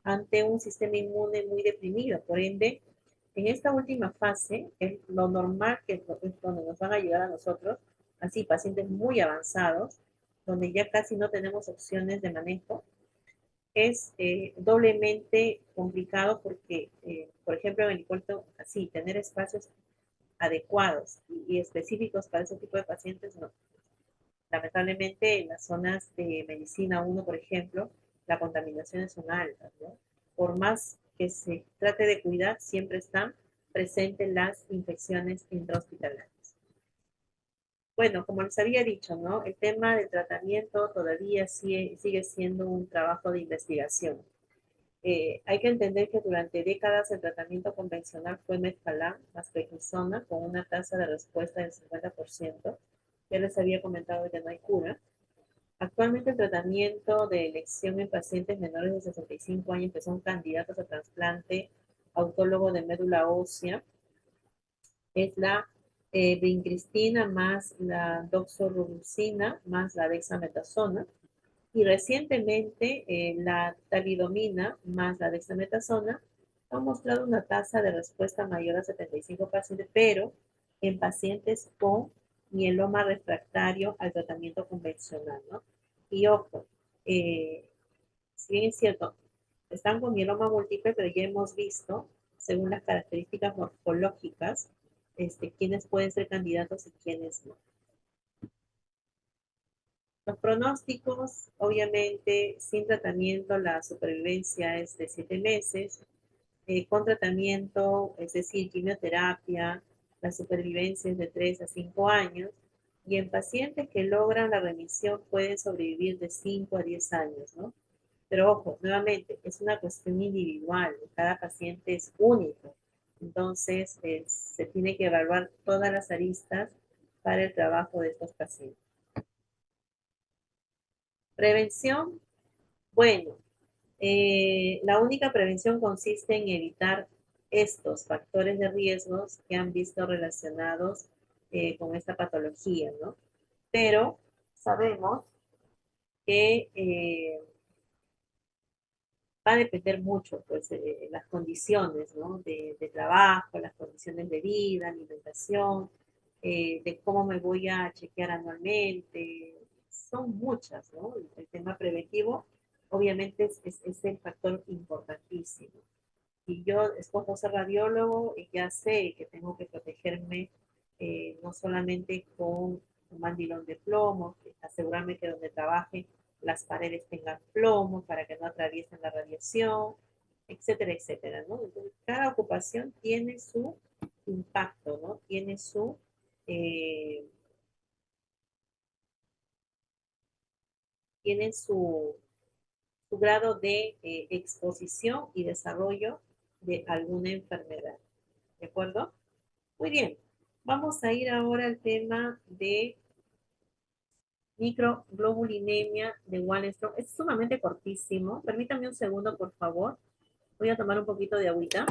ante un sistema inmune muy deprimido. Por ende, en esta última fase, es lo normal que es donde nos van a llegar a nosotros, así pacientes muy avanzados, donde ya casi no tenemos opciones de manejo, es doblemente complicado porque, por ejemplo, en el puerto, así, tener espacios adecuados y específicos para ese tipo de pacientes, no. Lamentablemente, en las zonas de medicina 1, por ejemplo, las contaminaciones son altas, ¿no? Por más que se trate de cuidar, siempre están presentes las infecciones intrahospitalarias. Bueno, como les había dicho, ¿no? El tema del tratamiento todavía sigue siendo un trabajo de investigación. Hay que entender que durante décadas el tratamiento convencional fue Mezcalán más prednisona con una tasa de respuesta del 50%. Ya les había comentado que no hay cura. Actualmente el tratamiento de elección en pacientes menores de 65 años que son candidatos a trasplante autólogo de médula ósea es la vincristina más la doxorubicina más la dexametasona. Y recientemente la talidomina más la dexametasona han mostrado una tasa de respuesta mayor a 75%, pero en pacientes con mieloma refractario al tratamiento convencional, ¿no? Y ojo, si bien es cierto, están con mieloma múltiple, pero ya hemos visto, según las características morfológicas, quiénes pueden ser candidatos y quiénes no. Los pronósticos, obviamente, sin tratamiento, la supervivencia es de 7 meses. Con tratamiento, es decir, quimioterapia, la supervivencia es de 3 a 5 años. Y en pacientes que logran la remisión pueden sobrevivir de 5 a 10 años, ¿no? Pero ojo, nuevamente, es una cuestión individual. Cada paciente es único. Entonces, se tiene que evaluar todas las aristas para el trabajo de estos pacientes. Prevención. Bueno, la única prevención consiste en evitar estos factores de riesgos que han visto relacionados con esta patología, ¿no? Pero sabemos que va a depender mucho, pues, las condiciones, ¿no? De trabajo, las condiciones de vida, alimentación, de cómo me voy a chequear anualmente. Son muchas, ¿no? El tema preventivo, obviamente, es el factor importantísimo. Y yo escojo ser radiólogo y ya sé que tengo que protegerme no solamente con un mandilón de plomo, asegurarme que donde trabaje las paredes tengan plomo para que no atraviesen la radiación, etcétera, etcétera, ¿no? Entonces, cada ocupación tiene su impacto, ¿no? Eh, tiene su grado de exposición y desarrollo de alguna enfermedad, ¿de acuerdo? Muy bien, vamos a ir ahora al tema de microglobulinemia de Wallenstrom. Es sumamente cortísimo. Permítame un segundo, por favor. Voy a tomar un poquito de agüita.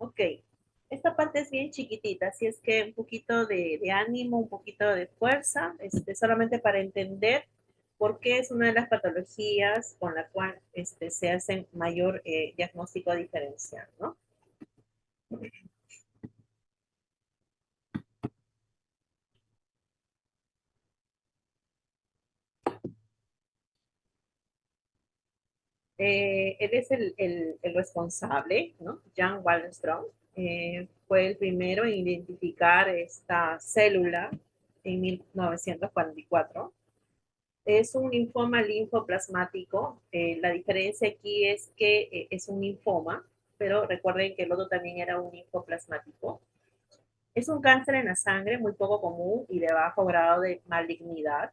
Ok, esta parte es bien chiquitita, así es que un poquito de ánimo, un poquito de fuerza, solamente para entender por qué es una de las patologías con la cual se hace mayor diagnóstico diferencial, ¿no? Él es el responsable, ¿no? Jan Wallenstrom. Fue el primero en identificar esta célula en 1944. Es un linfoma linfoplasmático. La diferencia aquí es que es un linfoma, pero recuerden que el otro también era un linfoplasmático. Es un cáncer en la sangre muy poco común y de bajo grado de malignidad,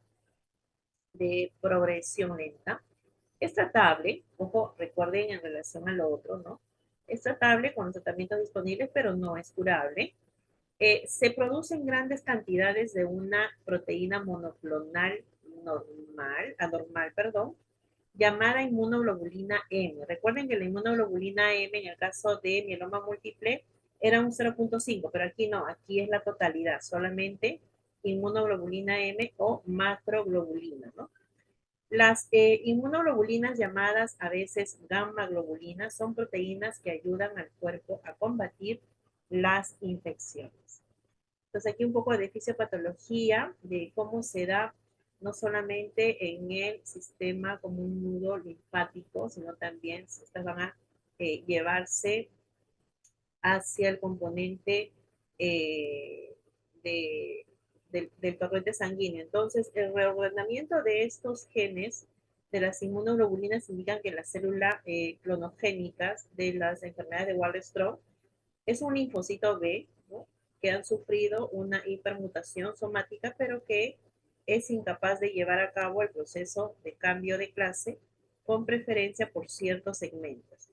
de progresión lenta. Es tratable, ojo, recuerden en relación a lo otro, ¿no? Es tratable con los tratamientos disponibles, pero no es curable. Se producen grandes cantidades de una proteína monoclonal anormal, perdón, llamada inmunoglobulina M. Recuerden que la inmunoglobulina M en el caso de mieloma múltiple era un 0.5, pero aquí no, aquí es la totalidad, solamente inmunoglobulina M o macroglobulina, ¿no? Las inmunoglobulinas llamadas a veces gamma globulinas son proteínas que ayudan al cuerpo a combatir las infecciones. Entonces aquí un poco de fisiopatología, de cómo se da no solamente en el sistema como un nudo linfático, sino también estas van a llevarse hacia el componente eh, de, del torrente sanguíneo. Entonces, el reordenamiento de estos genes de las inmunoglobulinas indican que las células clonogénicas de las enfermedades de Waldenström es un linfocito B, ¿no? Que han sufrido una hipermutación somática, pero que es incapaz de llevar a cabo el proceso de cambio de clase con preferencia por ciertos segmentos.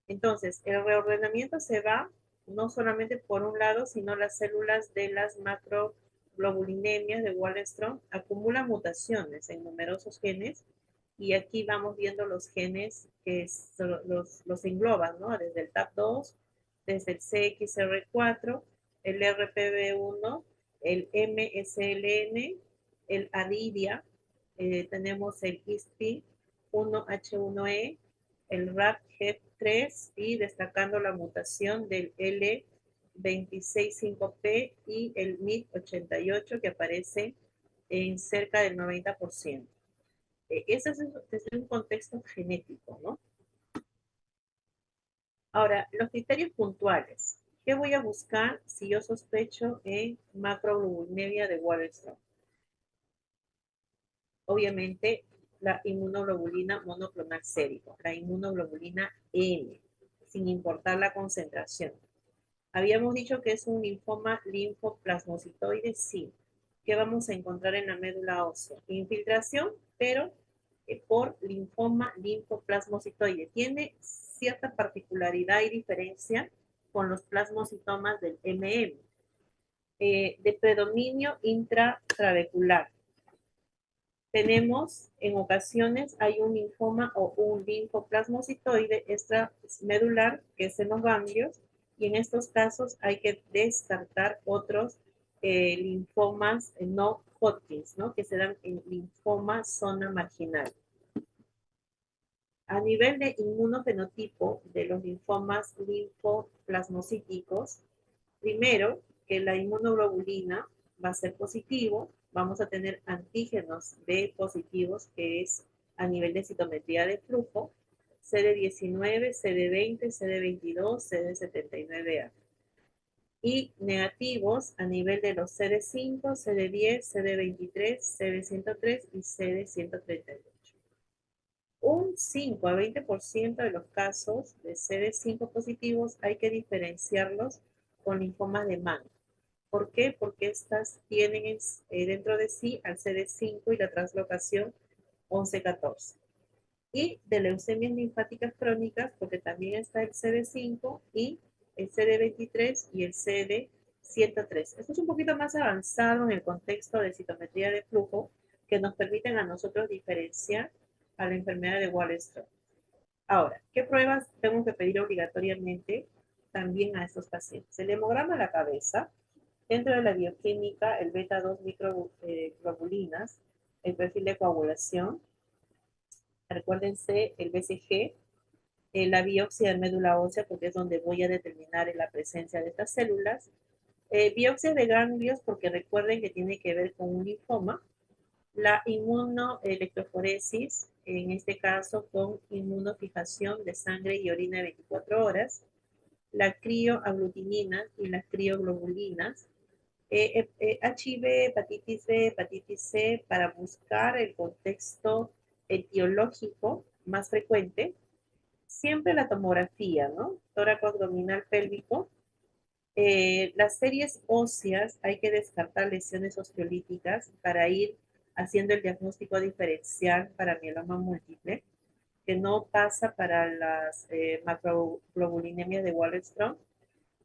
Entonces, el reordenamiento se va no solamente por un lado, sino las células de las macroglobulinemias de Waldenström acumulan mutaciones en numerosos genes y aquí vamos viendo los genes que los engloban, ¿no? Desde el TAP2, desde el CXR4, el RPB1, el MSLN, el ADIDIA, tenemos el ISP1H1E, el RAPGEF3 y destacando la mutación del L265P y el MIT88 que aparece en cerca del 90%. Eso es desde un contexto genético, ¿no? Ahora, los criterios puntuales. ¿Qué voy a buscar si yo sospecho en macroglobulinemia de Waldenström? Obviamente, la inmunoglobulina monoclonal sérico, la inmunoglobulina M, sin importar la concentración. Habíamos dicho que es un linfoma linfoplasmocitoide, sí. ¿Qué vamos a encontrar en la médula ósea? Infiltración, pero por linfoma linfoplasmocitoide. Tiene cierta particularidad y diferencia con los plasmocitomas del MM. De predominio intratrabecular. Tenemos, en ocasiones, hay un linfoma o un linfoplasmocitoide extramedular, que es en los ganglios, y en estos casos hay que descartar otros linfomas no Hodgkins, ¿no? Que se dan en linfoma zona marginal. A nivel de inmunofenotipo de los linfomas linfoplasmocíticos, primero, que la inmunoglobulina va a ser positivo, vamos a tener antígenos B positivos, que es a nivel de citometría de flujo, CD19, CD20, CD22, CD79A. Y negativos a nivel de los CD5, CD10, CD23, CD103 y CD138. Un 5 a 20% de los casos de CD5 positivos hay que diferenciarlos con linfomas de Mann. ¿Por qué? Porque estas tienen dentro de sí al CD5 y la translocación 11-14. Y de leucemias linfáticas crónicas, porque también está el CD5 y el CD23 y el CD103. Esto es un poquito más avanzado en el contexto de citometría de flujo que nos permiten a nosotros diferenciar a la enfermedad de Waldenström. Ahora, ¿qué pruebas tengo que pedir obligatoriamente? también a estos pacientes. El hemograma de la cabeza, dentro de la bioquímica, el beta-2 microglobulinas, el perfil de coagulación, recuérdense el BCG, la biopsia de médula ósea, porque es donde voy a determinar la presencia de estas células, biopsia de ganglios, porque recuerden que tiene que ver con un linfoma, la inmunoelectroforesis, en este caso con inmunofijación de sangre y orina de 24 horas, la crioaglutinina y las crioglobulinas, HIV, hepatitis B, hepatitis C, para buscar el contexto etiológico más frecuente, siempre la tomografía, ¿no? Tóraco abdominal pélvico. Las series óseas hay que descartar lesiones osteolíticas para ir haciendo el diagnóstico diferencial para mieloma múltiple, que no pasa para las macroglobulinemias de Waldenström,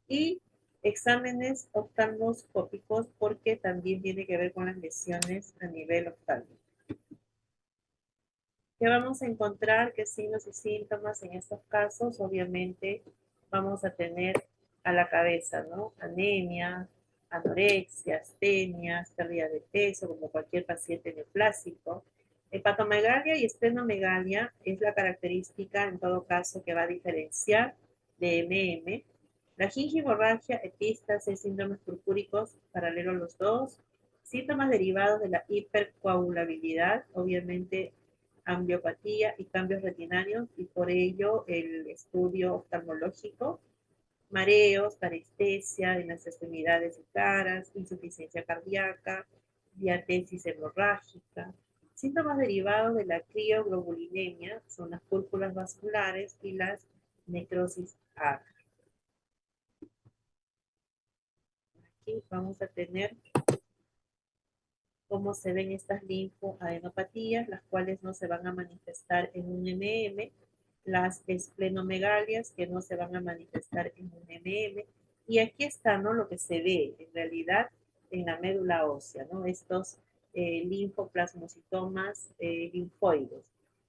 y exámenes oftalmoscópicos porque también tiene que ver con las lesiones a nivel oftálmico. ¿Qué vamos a encontrar? ¿Qué signos y síntomas en estos casos? Obviamente vamos a tener a la cabeza, ¿no? Anemia, anorexia, astenia, pérdida de peso, como cualquier paciente neoplásico. Hepatomegalia y esplenomegalia es la característica, en todo caso, que va a diferenciar de MM. La gingivomorragia, epístasis, síndromes purpúricos, paralelo a los dos. Síntomas derivados de la hipercoagulabilidad, obviamente ambliopatía y cambios retinarios, y por ello el estudio oftalmológico, mareos, parestesia en las extremidades y caras, insuficiencia cardíaca, diatesis hemorrágica. Síntomas derivados de la crioglobulinemia son las púrpuras vasculares y las necrosis agra. Aquí vamos a tener cómo se ven estas linfoadenopatías, las cuales no se van a manifestar en un MM, las esplenomegalias que no se van a manifestar en un MM, y aquí está, ¿no? Lo que se ve en realidad en la médula ósea, ¿no? Estos linfoplasmocitomas linfoides.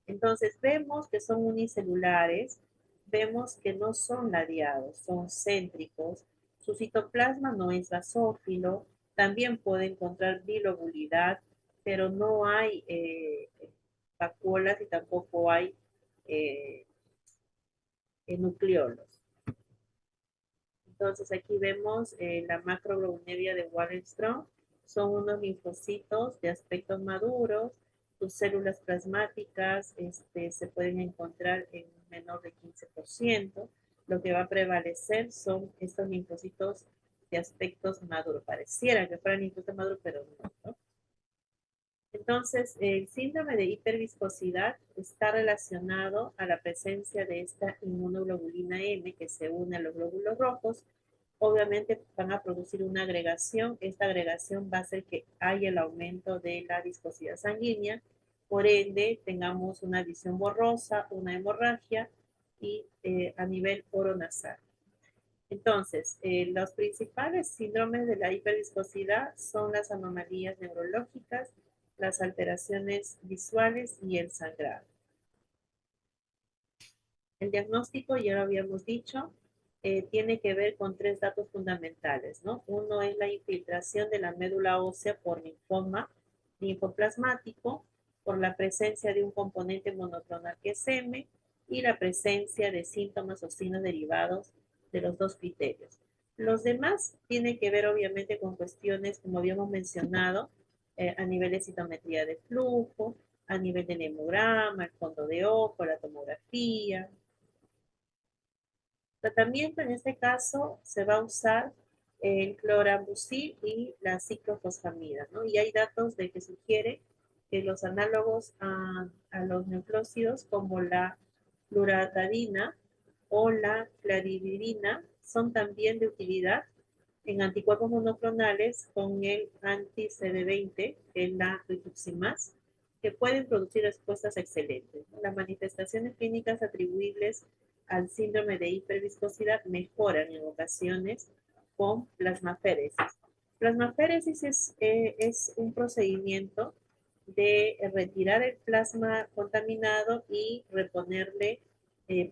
Entonces vemos que son unicelulares, vemos que no son ladeados, son céntricos, su citoplasma no es basófilo, también puede encontrar bilobulidad, pero no hay vacuolas y tampoco hay eh, nucleolos. Entonces aquí vemos la macroglobulinemia de Waldenström. Son unos linfocitos de aspectos maduros. Sus células plasmáticas se pueden encontrar en menor de 15%. Lo que va a prevalecer son estos linfocitos de aspectos maduros. Pareciera que fueran linfocitos maduros, pero no, ¿no? Entonces, el síndrome de hiperviscosidad está relacionado a la presencia de esta inmunoglobulina M que se une a los glóbulos rojos. Obviamente van a producir una agregación. Esta agregación va a hacer que haya el aumento de la viscosidad sanguínea. Por ende, tengamos una visión borrosa, una hemorragia y a nivel oronasal. Entonces, los principales síndromes de la hiperviscosidad son las anomalías neurológicas, las alteraciones visuales y el sangrado. El diagnóstico, ya lo habíamos dicho, tiene que ver con tres datos fundamentales, ¿no? Uno es la infiltración de la médula ósea por linfoma linfoplasmático, por la presencia de un componente monoclonal que es M, y la presencia de síntomas o signos derivados de los dos criterios. Los demás tienen que ver obviamente con cuestiones, como habíamos mencionado, a nivel de citometría de flujo, a nivel del hemograma, el fondo de ojo, la tomografía. Tratamiento en este caso se va a usar el clorambucil y la ciclofosfamida, ¿no? Y hay datos de que sugiere que los análogos a los nucleócidos como la fluoratadina o la clarividina son también de utilidad en anticuerpos monoclonales con el anti-CD20, que es la rituximab, que pueden producir respuestas excelentes. Las manifestaciones clínicas atribuibles al síndrome de hiperviscosidad mejoran en ocasiones con plasmaféresis. Plasmaféresis es un procedimiento de retirar el plasma contaminado y reponerle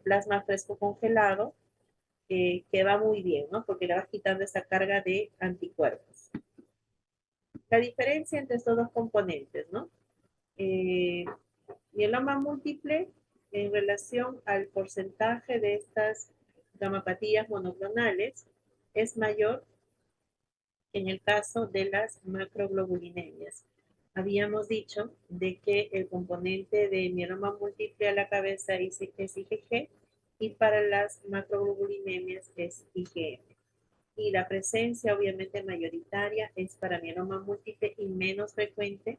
plasma fresco congelado, que va muy bien, ¿no? Porque le vas quitando esa carga de anticuerpos. La diferencia entre estos dos componentes, ¿no? Eh, mieloma múltiple en relación al porcentaje de estas gamapatías monoclonales es mayor en el caso de las macroglobulinemias. Habíamos dicho de que el componente de mieloma múltiple a la cabeza es IgG y para las macroglobulinemias es IgM. Y la presencia obviamente mayoritaria es para mieloma múltiple y menos frecuente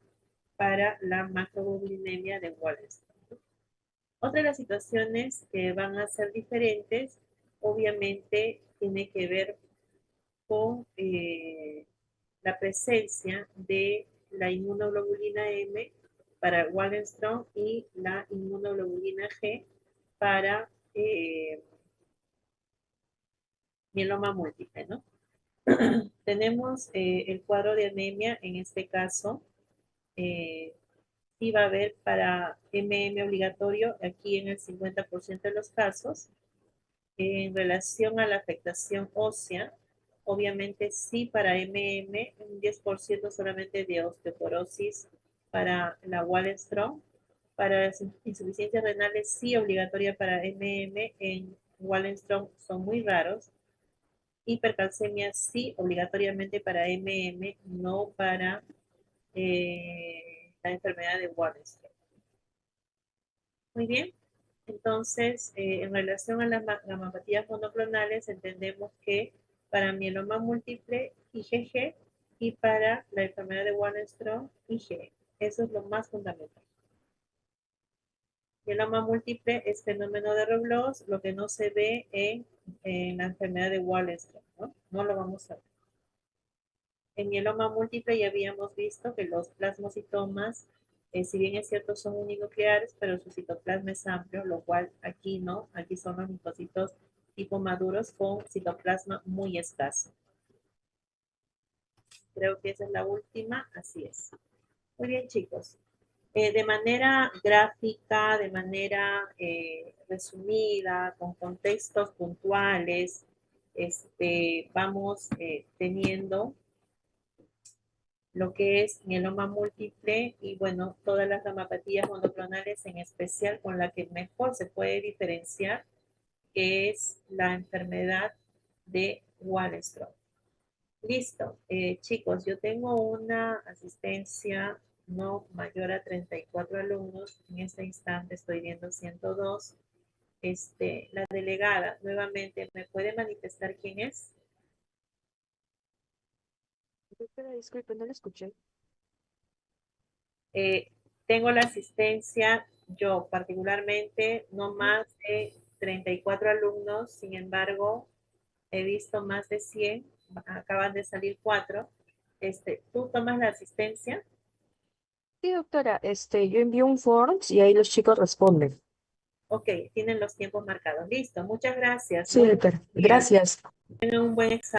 para la macroglobulinemia de Wallenstein. Otra de las situaciones que van a ser diferentes, obviamente, tiene que ver con la presencia de la inmunoglobulina M para Wallenstrom y la inmunoglobulina G para mieloma múltiple, ¿no? Tenemos el cuadro de anemia, en este caso, eh, sí va a haber para MM obligatorio aquí en el 50% de los casos. En relación a la afectación ósea, obviamente sí para MM, un 10% solamente de osteoporosis para la Wallenstrom. Para las insuficiencias renales sí obligatoria para MM, en Wallenstrom son muy raros. Hipercalcemia sí obligatoriamente para MM, no para la enfermedad de Wallenstrom. Muy bien. Entonces, en relación a las gamapatías monoclonales, entendemos que para mieloma múltiple, IgG, y para la enfermedad de Wallenstrom, IgE. Eso es lo más fundamental. Mieloma múltiple es fenómeno de Revlos, lo que no se ve en la enfermedad de Wallenstrom, ¿no? No lo vamos a ver. En mieloma múltiple ya habíamos visto que los plasmocitomas, si bien es cierto, son uninucleares, pero su citoplasma es amplio, lo cual aquí no, aquí son los linfocitos tipo maduros con citoplasma muy escaso. Creo que esa es la última, así es. Muy bien, chicos. De manera gráfica, de manera resumida, con contextos puntuales, vamos teniendo lo que es mieloma múltiple y bueno, todas las gamapatías monoclonales, en especial con la que mejor se puede diferenciar, que es la enfermedad de Wallenstrom. Listo, chicos, yo tengo una asistencia no mayor a 34 alumnos, en este instante estoy viendo 102. La delegada, nuevamente, ¿me puede manifestar quién es? Doctora, disculpe, no la escuché. Eh, Tengo la asistencia, yo particularmente, no Mm. más de 34 alumnos, sin embargo, he visto más de 100, acaban de salir 4. ¿Tú tomas la asistencia? Sí, doctora, yo envío un Forms y ahí los chicos responden. Ok, tienen los tiempos marcados. Listo, muchas gracias. Sí, Muy buenos doctora. días. Gracias. Tengan un buen examen.